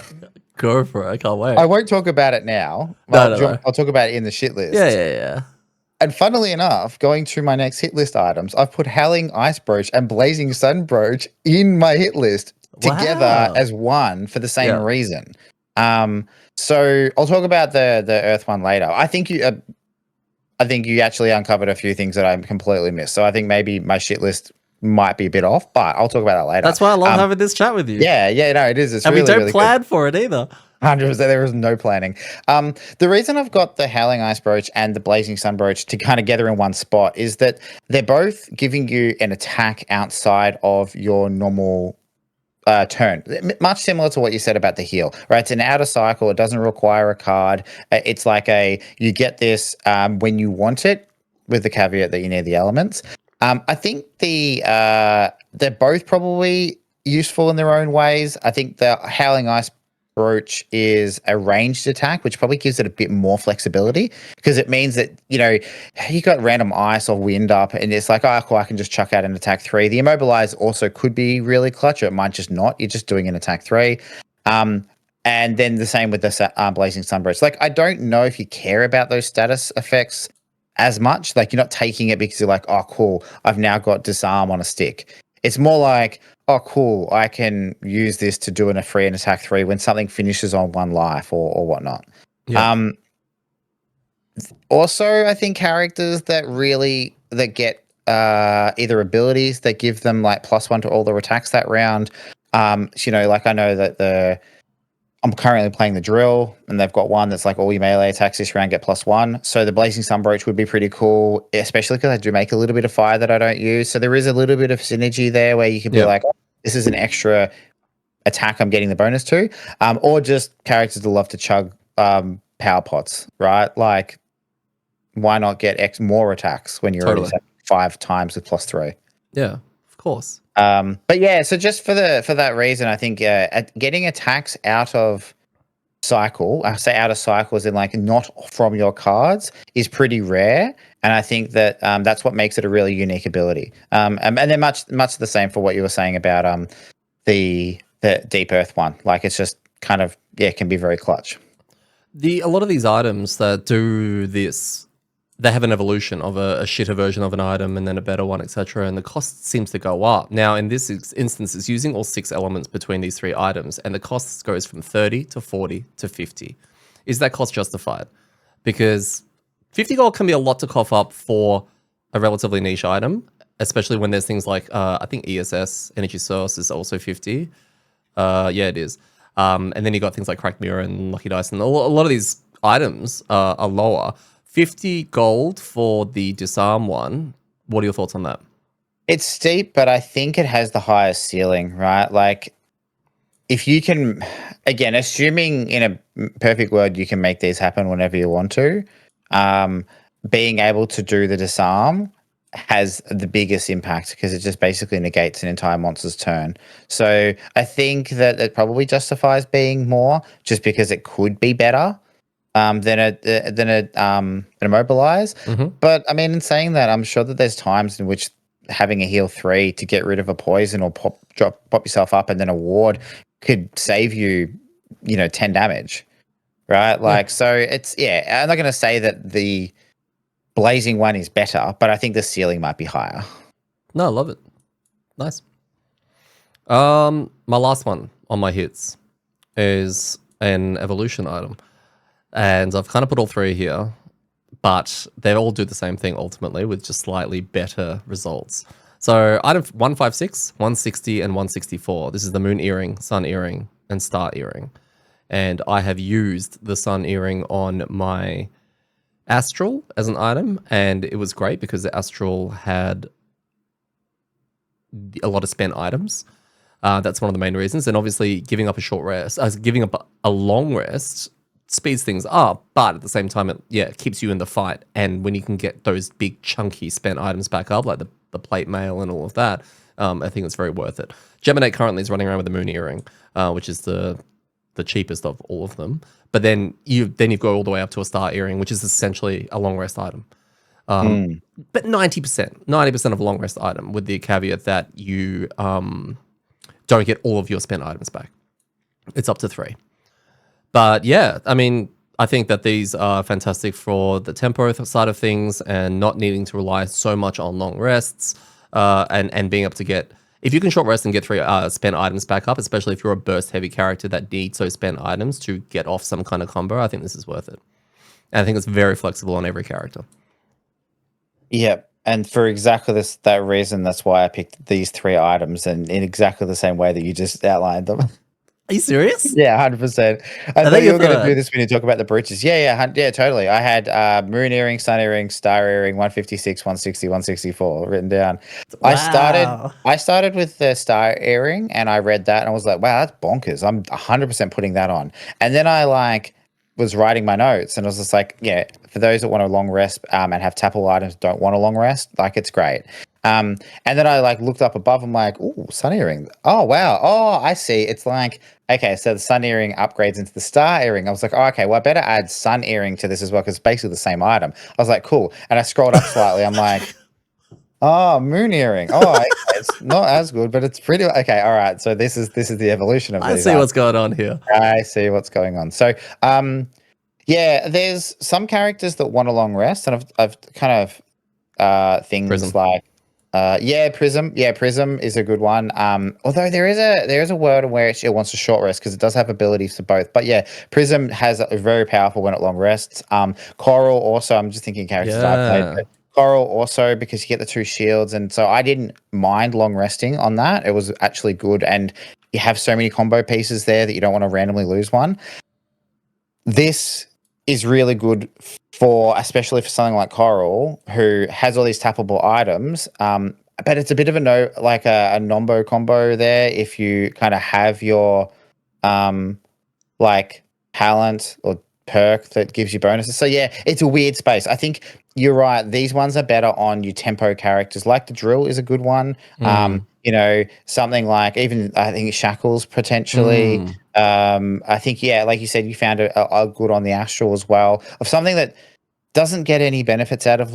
Go for it. I can't wait. I won't talk about it now. No. I'll talk about it in the shit list. Yeah. And funnily enough, going through my next hit list items, I've put Howling Ice Brooch and Blazing Sun Brooch in my hit list together as one for the same reason. So I'll talk about the Earth one later. I think you actually uncovered a few things that I completely missed. So I think maybe my shit list might be a bit off, but I'll talk about it later. That's why I love having this chat with you. Yeah, no, it is. It's and really, we don't really plan good. for it either. 100%. There is no planning. The reason I've got the Howling Ice Brooch and the Blazing Sun Brooch to kind of gather in one spot is that they're both giving you an attack outside of your normal turn. Much similar to what you said about the heal, right? It's an outer cycle. It doesn't require a card. It's like you get this when you want it, with the caveat that you need the elements. I think they're both probably useful in their own ways. I think the Howling Ice Brooch is a ranged attack, which probably gives it a bit more flexibility because it means that, you got random ice or wind up and it's like, oh, cool, I can just chuck out an attack 3. The immobilize also could be really clutch, or it might just not. You're just doing an attack 3. And then the same with the Blazing Sun Brooch. Like, I don't know if you care about those status effects as much. Like, you're not taking it because you're like, oh, cool, I've now got disarm on a stick. It's more like, oh, cool, I can use this to do a free and attack 3 when something finishes on 1 life or whatnot. Yeah. Also, I think characters that get either abilities that give them like +1 to all their attacks that round. Like I know that I'm currently playing the drill, and they've got one that's like all your melee attacks this round get +1. So the Blazing Sun Brooch would be pretty cool, especially because I do make a little bit of fire that I don't use. So there is a little bit of synergy there where you can be like, oh, this is an extra attack I'm getting the bonus to. Or just characters that love to chug power pots, right? Like, why not get more attacks when you're already 5 times with +3? Yeah, of course. But yeah, so just for that reason, I think getting attacks out of cycle, I say out of cycle as in like not from your cards, is pretty rare, and I think that that's what makes it a really unique ability. And then much the same for what you were saying about the Deep Earth one. Like, it's just kind of can be very clutch. A lot of these items that do this, they have an evolution of a shitter version of an item and then a better one, etc. And the cost seems to go up. Now, in this instance, it's using all 6 elements between these 3 items, and the cost goes from 30 to 40 to 50. Is that cost justified? Because 50 gold can be a lot to cough up for a relatively niche item, especially when there's things like, I think ESS, Energy Source, is also 50. Yeah, it is. And then you got things like Cracked Mirror and Lucky Dice, and a lot of these items are lower. 50 gold for the disarm one. What are your thoughts on that? It's steep, but I think it has the highest ceiling, right? Like, if you can, again, assuming in a perfect world you can make these happen whenever you want to, being able to do the disarm has the biggest impact because it just basically negates an entire monster's turn. So I think that it probably justifies being more just because it could be better than a immobilize. But I mean, in saying that, I'm sure that there's times in which having a heal 3 to get rid of a poison or pop yourself up and then a ward could save you, 10 damage, right? Like, so it's, I'm not going to say that the blazing one is better, but I think the ceiling might be higher. No, I love it. Nice. My last one on my hits is an evolution item. And I've kind of put all 3 here, but they all do the same thing ultimately with just slightly better results. So item 156, 160, and 164. This is the Moon Earring, Sun Earring, and Star Earring. And I have used the Sun Earring on my Astral as an item, and it was great because the Astral had a lot of spent items. That's one of the main reasons. And obviously giving up a short rest, giving up a long rest speeds things up, but at the same time, it keeps you in the fight. And when you can get those big chunky spent items back up, like the plate mail and all of that, I think it's very worth it. Geminate currently is running around with the Moon Earring, which is the cheapest of all of them. But then you go all the way up to a Star Earring, which is essentially a long rest item. But 90% of a long rest item, with the caveat that you don't get all of your spent items back. It's up to 3. But yeah, I mean, I think that these are fantastic for the tempo side of things and not needing to rely so much on long rests and being able to get, if you can short rest and get 3 spent items back up, especially if you're a burst heavy character that needs those spent items to get off some kind of combo, I think this is worth it. And I think it's very flexible on every character. Yep. And for exactly that reason, that's why I picked these 3 items and in exactly the same way that you just outlined them. Are you serious? Yeah, 100%. I thought you were going to do this when you talk about the breaches. Yeah, totally. I had Moon Earring, Sun Earring, Star Earring, 156, 160, 164 written down. Wow. I started with the Star Earring and I read that and I was like, wow, that's bonkers. I'm 100% putting that on. And then I was writing my notes and I was just like, yeah, for those that want a long rest and have tappable items, don't want a long rest, it's great. And then I looked up above. I'm like, ooh, Sun Earring. Oh, wow. Oh, I see. It's okay, so the Sun Earring upgrades into the Star Earring. I was like, oh, okay, well, I better add Sun Earring to this as well because it's basically the same item. I was like, cool. And I scrolled up slightly. I'm like, oh, Moon Earring. Oh, okay, it's not as good, but it's pretty. Okay, all right. So this is the evolution of these. I see what's going on here. I see what's going on. So, yeah, there's some characters that want a long rest, and I've kind of things Prism. like. Prism. Yeah, Prism is a good one. Although there is a world where it wants a short rest because it does have abilities for both. But yeah, Prism has a very powerful when it long rests. Coral also. I'm just thinking characters that I played. But Coral also because you get the 2 shields, and so I didn't mind long resting on that. It was actually good, and you have so many combo pieces there that you don't want to randomly lose one. This is really good especially for something like Coral, who has all these tappable items. But it's a bit of a nombo combo there if you kind of have your talent or perk that gives you bonuses. So yeah, it's a weird space. I think you're right. These ones are better on your tempo characters. Like the Drill is a good one. Something like even I think Shackles potentially. I think like you said, you found a good on the Astral as well of something that doesn't get any benefits out of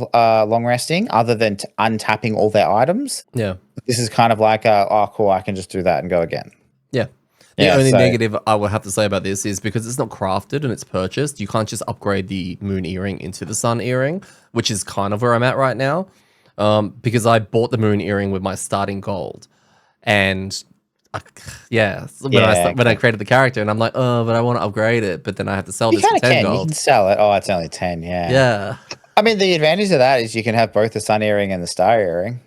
long resting other than untapping all their items. Yeah, this is kind of like cool, I can just do that and go again. Yeah. The only negative I would have to say about this is because it's not crafted and it's purchased, you can't just upgrade the Moon Earring into the Sun Earring, which is kind of where I'm at right now. Because I bought the Moon Earring with my starting gold. And when I created the character and I'm like, oh, but I want to upgrade it. But then I have to sell this for 10 gold. You can sell it. Oh, it's only 10, yeah. Yeah. I mean, the advantage of that is you can have both the Sun Earring and the Star Earring.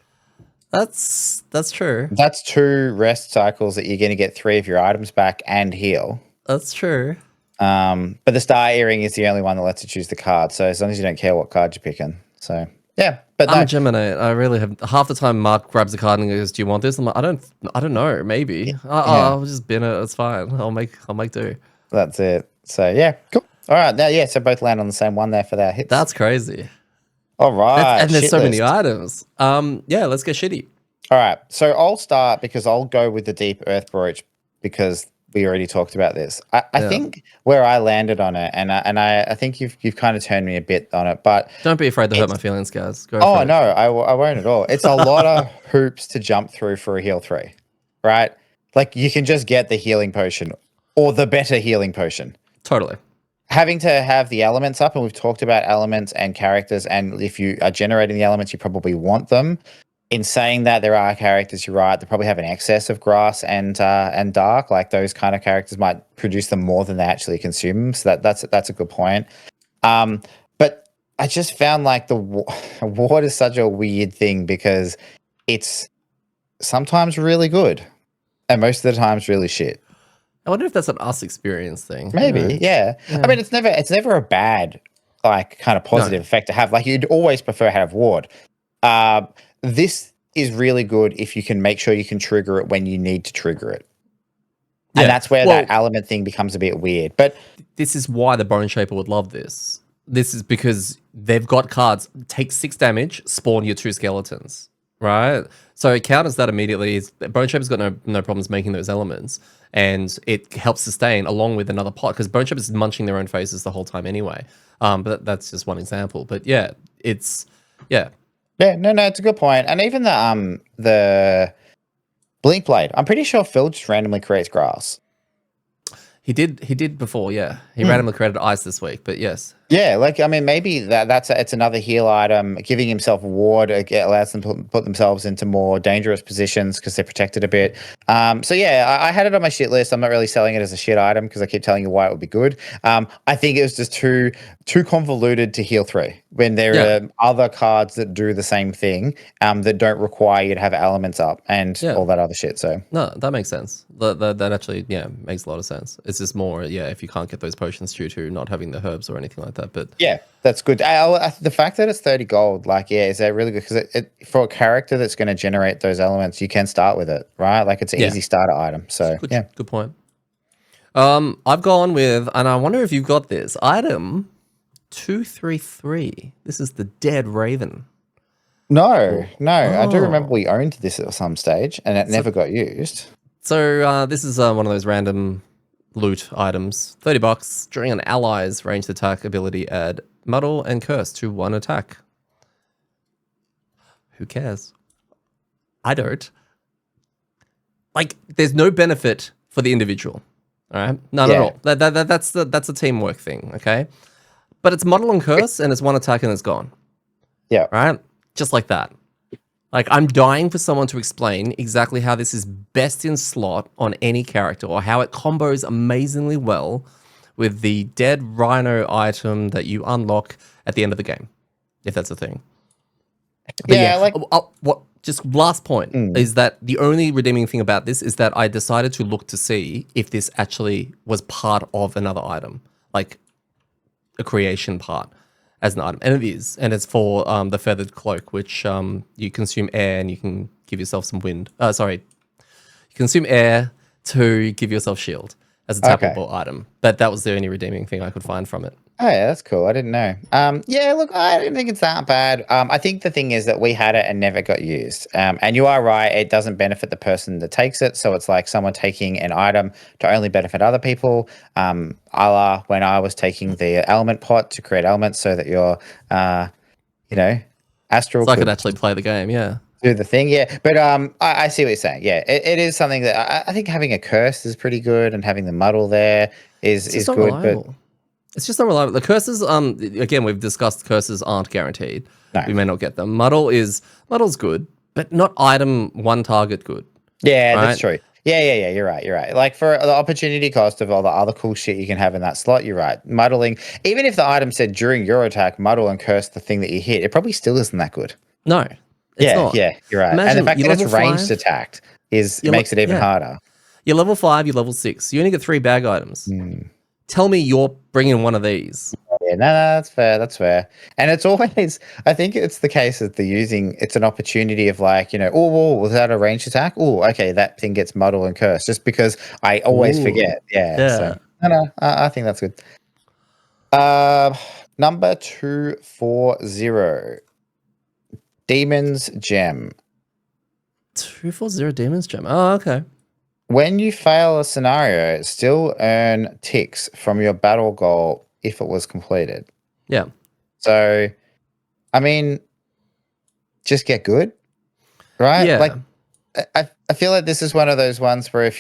That's true. That's 2 rest cycles that you're going to get 3 of your items back and heal. That's true. But the star earring is the only one that lets you choose the card. So as long as you don't care what card you're picking. So yeah, but I'm a Gemini. I really have half the time Mark grabs a card and goes, "Do you want this?" I'm like, I don't know, maybe. I'll just bin it. It's fine. I'll make do. That's it. So yeah, cool. All right, now so both land on the same one there for their hits. That's crazy. All right, and there's so many items. Yeah, let's get shitty. All right, so I'll start because I'll go with the Deep Earth Brooch because we already talked about this. I think where I landed on it, and I think you've kind of turned me a bit on it, but don't be afraid to hurt my feelings, guys. Go no, I won't at all. It's a lot of hoops to jump through for a heal 3, right? Like you can just get the healing potion or the better healing potion. Totally. Having to have the elements up, and we've talked about elements and characters, and if you are generating the elements, you probably want them. In saying that, there are characters, you're right, they probably have an excess of grass and dark. Like those kind of characters might produce them more than they actually consume. So that's a good point. But I just found like the ward is such a weird thing because it's sometimes really good and most of the times really shit. I wonder if that's an us experience thing. Maybe, yeah. I mean, it's never a bad like kind of positive effect to have. Like you'd always prefer to have ward. This is really good if you can make sure you can trigger it when you need to trigger it. And that's where that element thing becomes a bit weird. But this is why the Bone Shaper would love this. This is because they've got cards, take 6 damage, spawn your 2 skeletons, right? So it counters that immediately. Bone Shaper's got no problems making those elements, and it helps sustain along with another pot, because Bone Shaper's munching their own faces the whole time anyway. But that's just one example. But yeah, it's... Yeah, no, it's a good point. And even the Blink Blade, I'm pretty sure Phil just randomly creates grass. He did before, yeah. He randomly created ice this week, but yes. Yeah, like, I mean, maybe it's another heal item. Giving himself a ward allows them to put themselves into more dangerous positions because they're protected a bit. So yeah, I had it on my shit list. I'm not really selling it as a shit item because I keep telling you why it would be good. I think it was just too convoluted to heal 3 when there are other cards that do the same thing that don't require you to have elements up and all that other shit. So no, that makes sense. That actually, makes a lot of sense. It's just more, if you can't get those potions due to not having the herbs or anything like that. But yeah, that's good. The fact that it's 30 gold, like, is that really good? Because it for a character that's going to generate those elements, you can start with it, right? Like it's an easy starter item. So good point. I've gone with, and I wonder if you've got this item 233. This is the Dead Raven. No. I do remember we owned this at some stage, and it never got used. So this is one of those random loot items. $30. During an ally's ranged attack ability, add Muddle and Curse to 1 attack. Who cares? I don't. Like, there's no benefit for the individual. All right? None at all. That's a teamwork thing, okay? But it's Muddle and Curse, and it's 1 attack and it's gone. Yeah. Right? Just like that. Like, I'm dying for someone to explain exactly how this is best in slot on any character, or how it combos amazingly well with the Dead Rhino item that you unlock at the end of the game, if that's a thing. But just last point is that the only redeeming thing about this is that I decided to look to see if this actually was part of another item, like a creation part as an item, and it is, and it's for the Feathered Cloak, which you consume air and you can give yourself some wind. You consume air to give yourself shield as a tappable item. But that was the only redeeming thing I could find from it. Oh yeah, that's cool. I didn't know. Look, I don't think it's that bad. I think the thing is that we had it and never got used. And you are right, it doesn't benefit the person that takes it. So it's like someone taking an item to only benefit other people. A la when I was taking the element pot to create elements so that your, astral. So I could actually play the game, do the thing, but I see what you're saying. It is something that I think having a curse is pretty good, and having the muddle there is good. Reliable. But it's just not reliable. The curses, again, we've discussed curses aren't guaranteed. No. We may not get them. Muddle's good, but not item 1 target good. Yeah, right? That's true. Yeah, you're right. Like for the opportunity cost of all the other cool shit you can have in that slot, you're right. Muddling, even if the item said during your attack, muddle and curse the thing that you hit, it probably still isn't that good. No, it's not. Yeah, you're right. Imagine and the fact that it's ranged attacked makes it even harder. You're level 5, you're level 6. You only get 3 bag items. tell me you're bringing one of these. Yeah, no, that's fair. That's fair. And it's always, I think it's the case that it's an opportunity of like, oh, was that a ranged attack? Oh, okay, that thing gets muddled and cursed just because I always Ooh, forget. Yeah. So, yeah. no, I think that's good. Number 240, Demon's Gem. 240 Demon's Gem. Oh, okay. When you fail a scenario, still earn ticks from your battle goal if it was completed. Yeah. So, I mean, just get good, right? Yeah. Like, I feel like this is one of those ones where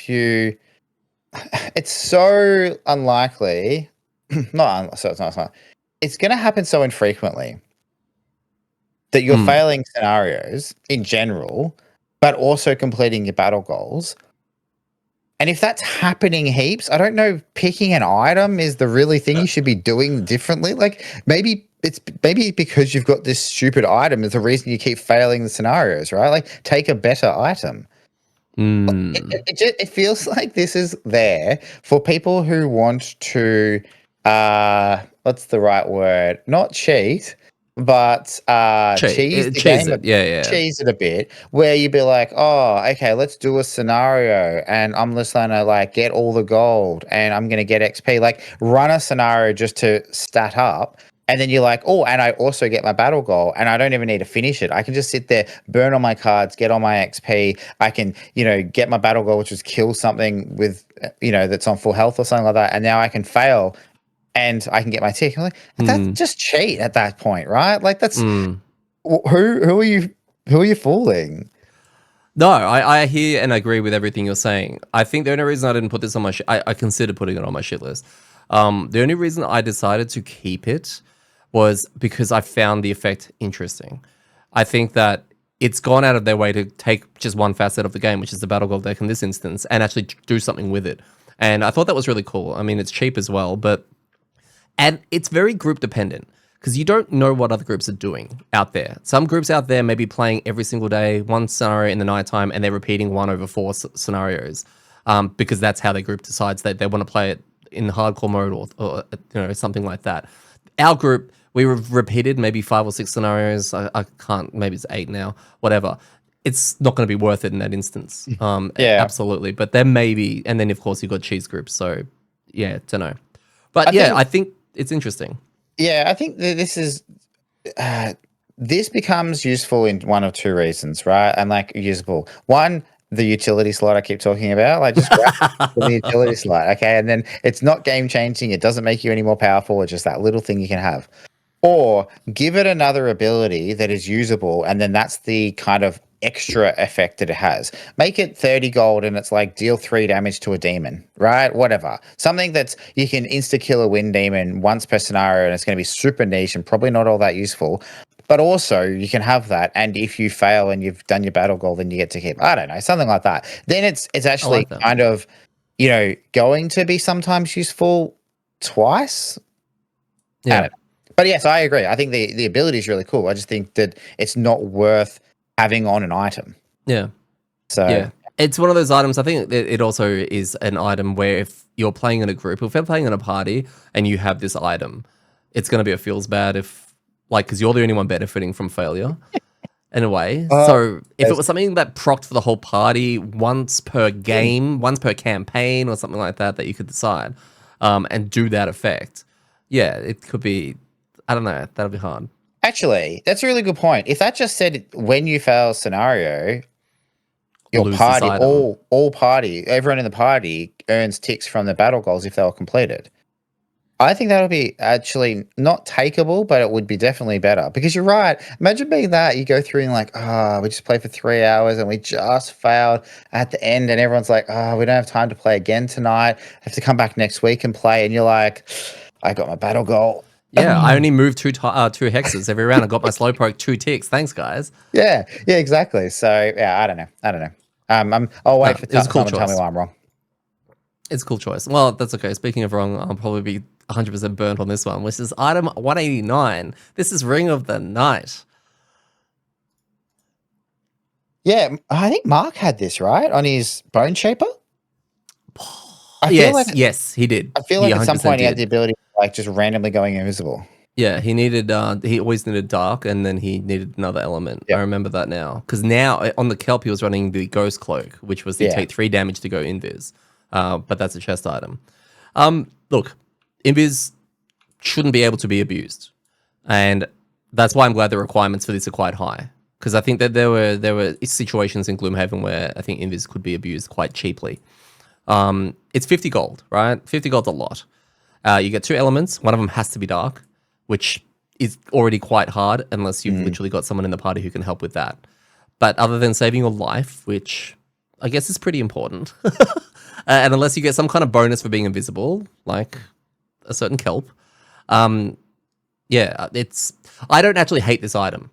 it's so unlikely, it's going to happen so infrequently that you're failing scenarios in general, but also completing your battle goals. And if that's happening heaps, I don't know, picking an item is the really thing you should be doing differently. Like maybe because you've got this stupid item is the reason you keep failing the scenarios, right? Like take a better item. It feels like this is there for people who want to what's the right word? Not cheat, but cheese the Cheese game, it. Yeah. cheese it a bit, where you'd be like, oh, okay, let's do a scenario, and I'm just gonna like get all the gold, and I'm gonna get XP. Like run a scenario just to stat up. And then you're like, oh, and I also get my battle goal, and I don't even need to finish it. I can just sit there, burn all my cards, get all my XP. I can, get my battle goal, which is kill something with, that's on full health or something like that. And now I can fail, and I can get my tick. I'm like, that's just cheat at that point, right? Like that's who are you fooling? No, I hear and agree with everything you're saying. I think the only reason I didn't put this on my I considered putting it on my shit list. The only reason I decided to keep it was because I found the effect interesting. I think that it's gone out of their way to take just one facet of the game, which is the battle gold deck in this instance, and actually do something with it. And I thought that was really cool. I mean, it's cheap as well, and it's very group dependent because you don't know what other groups are doing out there. Some groups out there may be playing every single day, one scenario in the nighttime, and they're repeating 1 over 4 scenarios because that's how their group decides that they want to play it in hardcore mode or something like that. Our group, we repeated maybe 5 or 6 scenarios. I can't, maybe it's 8 now, whatever. It's not going to be worth it in that instance. Yeah. Absolutely. But there may be, and then of course you've got cheese groups. So yeah, don't know. But I think it's interesting. Yeah, I think that this becomes useful in one of two reasons, right? And like usable. One, the utility slot I keep talking about, like just grab the utility slot, okay? And then it's not game changing. It doesn't make you any more powerful. It's just that little thing you can have. Or give it another ability that is usable, and then that's the kind of extra effect that it has. Make it 30 gold and it's like deal 3 damage to a demon, right? Whatever. Something that's you can insta-kill a wind demon once per scenario, and it's going to be super niche and probably not all that useful. But also you can have that, and if you fail and you've done your battle goal, then you get to keep, I don't know, something like that. Then it's actually kind of, going to be sometimes useful twice. Yeah. I don't know. But yes, I agree. I think the ability is really cool. I just think that it's not worth having on an item. Yeah. So yeah, it's one of those items. I think it also is an item where if you're playing in a group, if you're playing in a party and you have this item, it's going to be a feels bad because you're the only one benefiting from failure in a way. So if it was something that procced for the whole party once per game, once per campaign or something like that you could decide and do that effect, yeah, it could be, I don't know, that'll be hard. Actually, that's a really good point. If that just said when you fail a scenario, your party, all party, everyone in the party earns ticks from the battle goals if they were completed. I think that would be actually not takeable, but it would be definitely better. Because you're right. Imagine being that you go through and like, we just played for 3 hours and we just failed at the end, and everyone's like, we don't have time to play again tonight. Have to come back next week and play. And you're like, I got my battle goal. Yeah, I only moved 2 hexes every round. I got my slowpoke 2 ticks. Thanks, guys. Yeah, exactly. So yeah, I don't know. I'll wait for someone to tell me why I'm wrong. It's a cool choice. Well, that's okay. Speaking of wrong, I'll probably be 100% burnt on this one, which is item 189. This is Ring of the Night. Yeah, I think Mark had this, right? On his Bone Shaper? I feel like Yes, he did. I feel He like at some 100% point he had did. the ability to, like, just randomly going invisible. Yeah, he needed. He always needed dark, and then he needed another element. Yep. I remember that now, because now on the kelp he was running the ghost cloak, which was you take 3 damage to go invis. But that's a chest item. Look, invis shouldn't be able to be abused, and that's why I'm glad the requirements for this are quite high. Because I think that there were situations in Gloomhaven where I think invis could be abused quite cheaply. It's 50 gold, right? 50 gold's a lot. You get 2 elements. One of them has to be dark, which is already quite hard unless you've literally got someone in the party who can help with that. But other than saving your life, which I guess is pretty important, and unless you get some kind of bonus for being invisible, like a certain kelp, it's. I don't actually hate this item.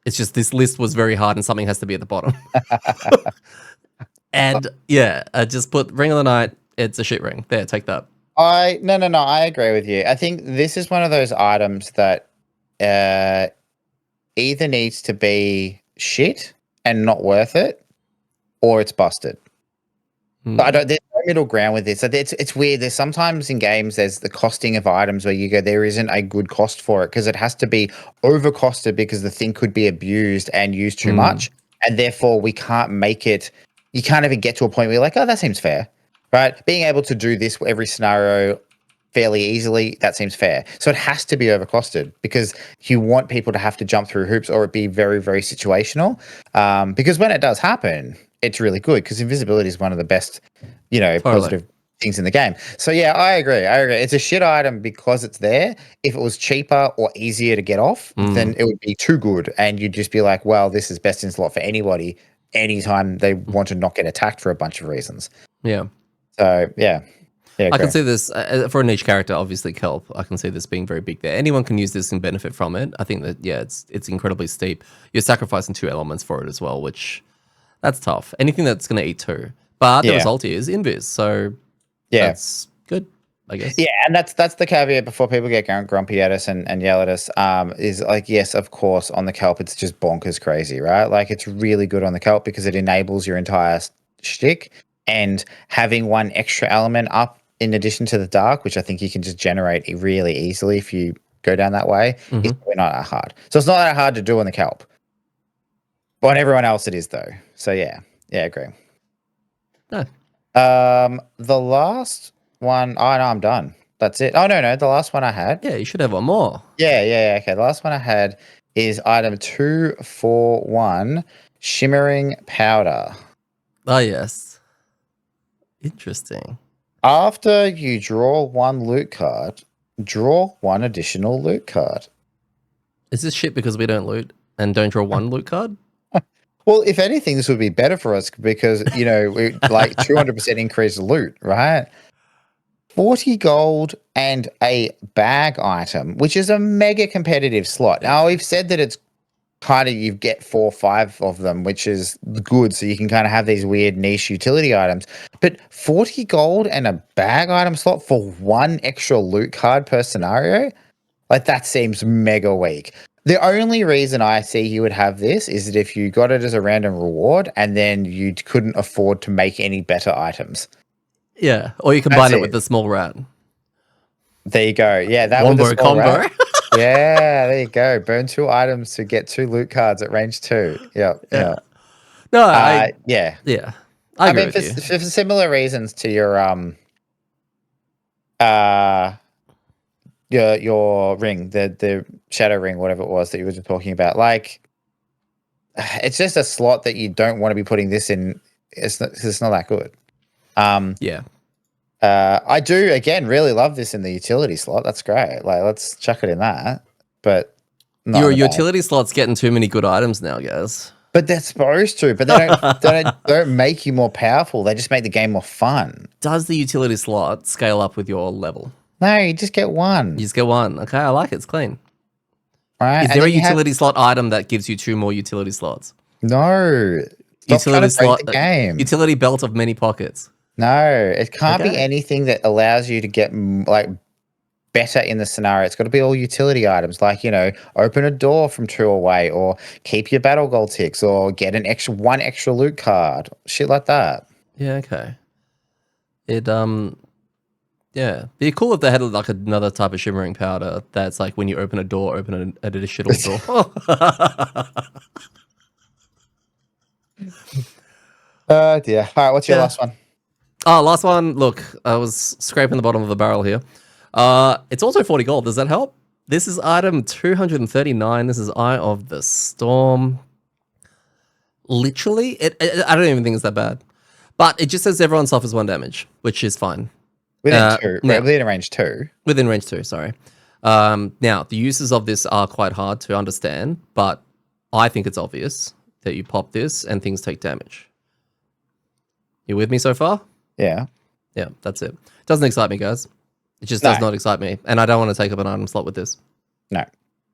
It's just this list was very hard and something has to be at the bottom. And just put Ring of the Night. It's a shit ring. There, take that. No. I agree with you. I think this is one of those items that either needs to be shit and not worth it, or it's busted. But there's no middle ground with this. So it's weird. There's sometimes in games there's the costing of items where you go, there isn't a good cost for it because it has to be overcosted because the thing could be abused and used too much, and therefore we can't make it. You can't even get to a point where you're like, oh, that seems fair, right? Being able to do this every scenario fairly easily, that seems fair. So it has to be overcosted because you want people to have to jump through hoops or it be very, very situational. Because when it does happen, it's really good because invisibility is one of the best, positive things in the game. So yeah, I agree. It's a shit item because it's there. If it was cheaper or easier to get off, then it would be too good. And you'd just be like, well, this is best in slot for anybody anytime they want to not get attacked for a bunch of reasons. Yeah. So yeah. Yeah, I can see this for a niche character, obviously kelp. I can see this being very big there. Anyone can use this and benefit from it. I think that it's incredibly steep. You're sacrificing 2 elements for it as well, which that's tough. Anything that's going to eat 2, but the result is invis. So that's good, I guess. Yeah, and that's the caveat before people get grumpy at us and yell at us. Is like, yes, of course, on the kelp it's just bonkers crazy, right? Like it's really good on the kelp because it enables your entire shtick, and having 1 extra element up in addition to the dark, which I think you can just generate really easily if you go down that way, is probably not that hard. So it's not that hard to do on the kelp. But on everyone else it is though. So yeah, agree. No. The last one, no, I'm done. That's it. Oh no, the last one I had. Yeah, you should have one more. Yeah, okay. The last one I had is item 241, Shimmering Powder. Oh yes. Interesting. After you draw 1 loot card, draw 1 additional loot card. Is this shit because we don't loot and don't draw 1 loot card? Well, if anything, this would be better for us because, we like 200% increased loot, right? 40 gold and a bag item, which is a mega competitive slot. Now, we've said that it's kind of, you get 4 or 5 of them, which is good. So you can kind of have these weird niche utility items. But 40 gold and a bag item slot for 1 extra loot card per scenario, like that seems mega weak. The only reason I see you would have this is that if you got it as a random reward and then you couldn't afford to make any better items. Yeah, or you combine it with the small rat. There you go. Yeah, that Wombo was the small combo. rat. Yeah, there you go. Burn 2 items to get 2 loot cards at range 2. Yep. No, I agree mean, with you. for similar reasons to your ring, the shadow ring, whatever it was that you were just talking about. Like, it's just a slot that you don't want to be putting this in. It's not that good. I do again really love this in the utility slot. That's great. Like, let's chuck it in that. But your utility slot's getting too many good items now, guys. But they're supposed to. But they don't make you more powerful. They just make the game more fun. Does the utility slot scale up with your level? No, you just get 1. You just get 1. Okay, I like it. It's clean. All right. Is there a utility slot item that gives you 2 more utility slots? No. Utility slot the game. Utility belt of many pockets. No, it can't be anything that allows you to get like better in the scenario. It's got to be all utility items, like open a door from 2 away, or keep your battle gold ticks, or get 1 extra loot card, shit like that. Yeah, okay. It yeah, be cool if they had like another type of shimmering powder that's like when you open a door, open an additional door. Dear. All right, what's your Yeah. last one? Oh, last one. Look, I was scraping the bottom of the barrel here. It's also 40 gold. Does that help? This is item 239. This is Eye of the Storm. Literally, I don't even think it's that bad. But it just says everyone suffers 1 damage, which is fine. Within two, now, within range 2. Within range 2, sorry. Now, the uses of this are quite hard to understand, but I think it's obvious that you pop this and things take damage. You with me so far? Yeah. Yeah, that's it. Doesn't excite me, guys. It just does not excite me. And I don't want to take up an item slot with this. No.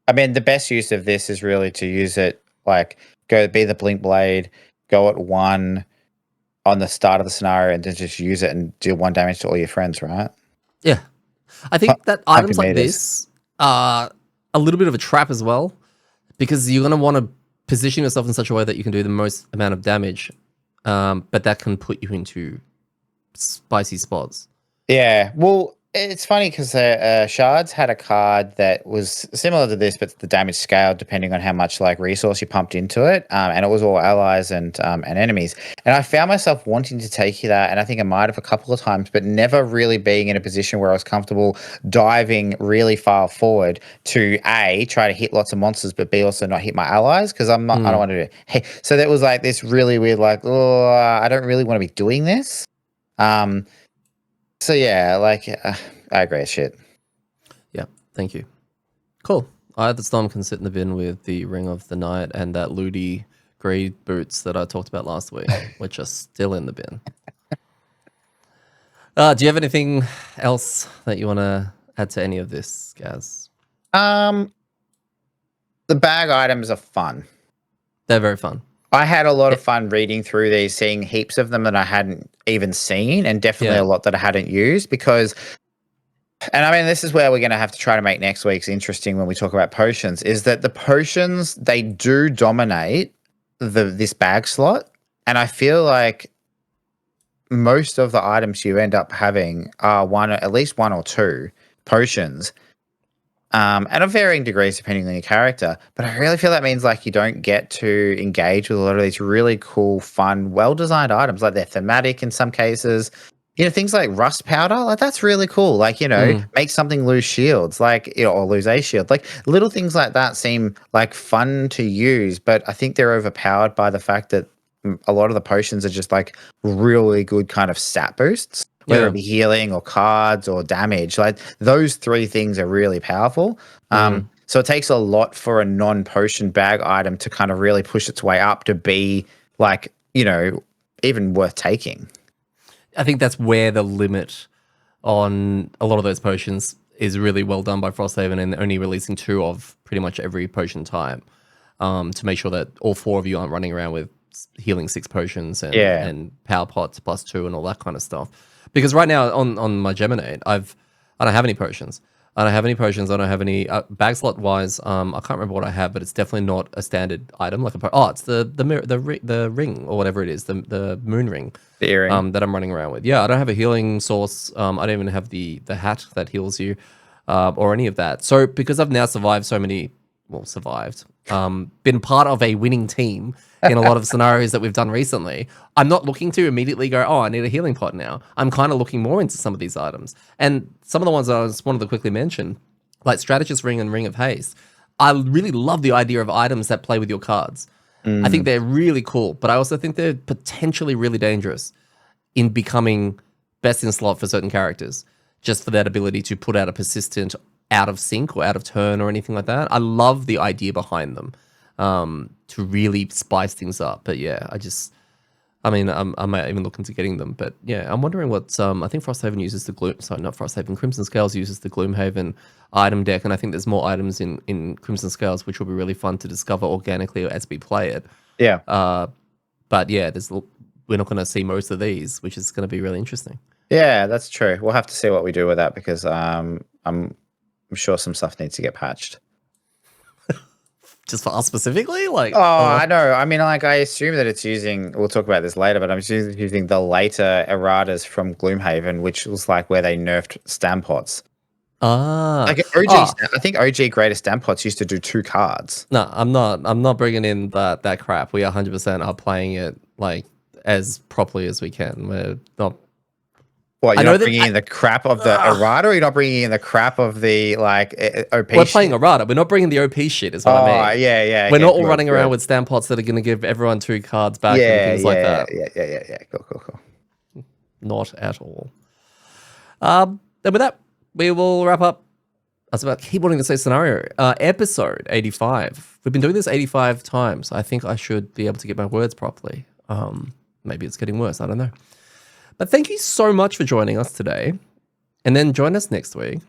I mean, the best use of this is really to use it, like, go be the Blink Blade, go at 1 on the start of the scenario and then just use it and do 1 damage to all your friends, right? Yeah. I think that items like meters. this are a little bit of a trap as well, because you're going to want to position yourself in such a way that you can do the most amount of damage, but that can put you into spicy spots. Yeah, well, it's funny because Shards had a card that was similar to this, but the damage scaled depending on how much like resource you pumped into it, and it was all allies and enemies. And I found myself wanting to take that, and I think I might have a couple of times, but never really being in a position where I was comfortable diving really far forward to A, try to hit lots of monsters, but B, also not hit my allies because I'm not. I don't want to do it. Hey, so that was like this really weird, like, oh, I don't really want to be doing this. So yeah, like I agree. Shit. Yeah, thank you. Cool. Eye of the Storm can sit in the bin with the Ring of the Night and that Ludi grey boots that I talked about last week, which are still in the bin. Do you have anything else that you want to add to any of this, Gaz? The bag items are fun. They're very fun. I had a lot of fun reading through these, seeing heaps of them that I hadn't even seen, and definitely a lot that I hadn't used because, and I mean, this is where we're going to have to try to make next week's interesting when we talk about potions, is that the potions, they do dominate this bag slot. And I feel like most of the items you end up having are at least 1 or 2 potions. And of varying degrees depending on your character. But I really feel that means like you don't get to engage with a lot of these really cool, fun, well-designed items. Like they're thematic in some cases. You know, things like rust powder, like that's really cool. Like, you know, make something lose shields, like, you know, or lose a shield. Like little things like that seem like fun to use, but I think they're overpowered by the fact that a lot of the potions are just like really good kind of stat boosts. Whether it be healing or cards or damage, like those 3 things are really powerful. So it takes a lot for a non-potion bag item to kind of really push its way up to be like, you know, even worth taking. I think that's where the limit on a lot of those potions is really well done by Frosthaven, and only releasing 2 of pretty much every potion type to make sure that all 4 of you aren't running around with healing 6 potions and power pots +2 and all that kind of stuff. Because right now on my Geminate, I don't have any potions. I don't have any potions. I don't have any bag slot wise. I can't remember what I have, but it's definitely not a standard item. Like it's the ring or whatever it is, the moon ring, the earring that I'm running around with. Yeah, I don't have a healing source. I don't even have the hat that heals you, or any of that. So because I've now survived been part of a winning team in a lot of scenarios that we've done recently, I'm not looking to immediately go, oh, I need a healing pot now. I'm kind of looking more into some of these items. And some of the ones that I just wanted to quickly mention, like Strategist Ring and Ring of Haste, I really love the idea of items that play with your cards. I think they're really cool, but I also think they're potentially really dangerous in becoming best in slot for certain characters, just for that ability to put out a persistent out of sync or out of turn or anything like that. I love the idea behind them to really spice things up. But yeah, I might even look into getting them. But yeah, I'm wondering what I think Frosthaven uses the Crimson Scales uses the Gloomhaven item deck, and I think there's more items in Crimson Scales which will be really fun to discover organically as we play it. Yeah. But yeah, we're not going to see most of these, which is going to be really interesting. Yeah, that's true. We'll have to see what we do with that because I'm sure some stuff needs to get patched. just for us specifically? Like, I know. I mean, like, I assume that it's using. We'll talk about this later, but I'm using the later erratas from Gloomhaven, which was like where they nerfed Stampots. Like OG, I think OG Greatest Stampots used to do 2 cards. No, I'm not bringing in that crap. We 100% are playing it like as properly as we can. We're not. What, you're not bringing in the crap of the errata, or you're not bringing in the crap of the, like, OP We're playing errata. We're not bringing the OP shit, is what I mean. Yeah. We're not all running around with Stampots that are going to give everyone 2 cards back and things like that. Yeah. Cool. Not at all. Then with that, we will wrap up. I was about to keep wanting to say scenario. Episode 85. We've been doing this 85 times. I think I should be able to get my words properly. Maybe it's getting worse. I don't know. But thank you so much for joining us today. And then join us next week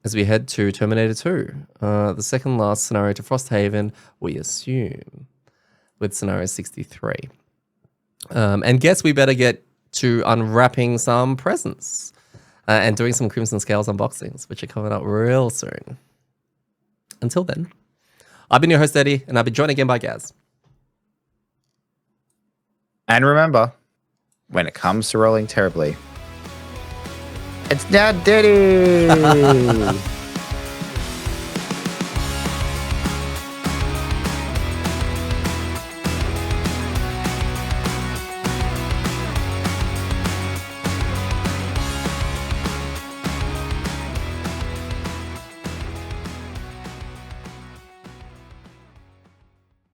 as we head to Terminator 2, the second last scenario to Frosthaven, we assume, with scenario 63. And guess we better get to unwrapping some presents and doing some Crimson Scales unboxings, which are coming up real soon. Until then, I've been your host, Eddie, and I've been joined again by Gaz. And remember, when it comes to rolling terribly, it's now Dirty!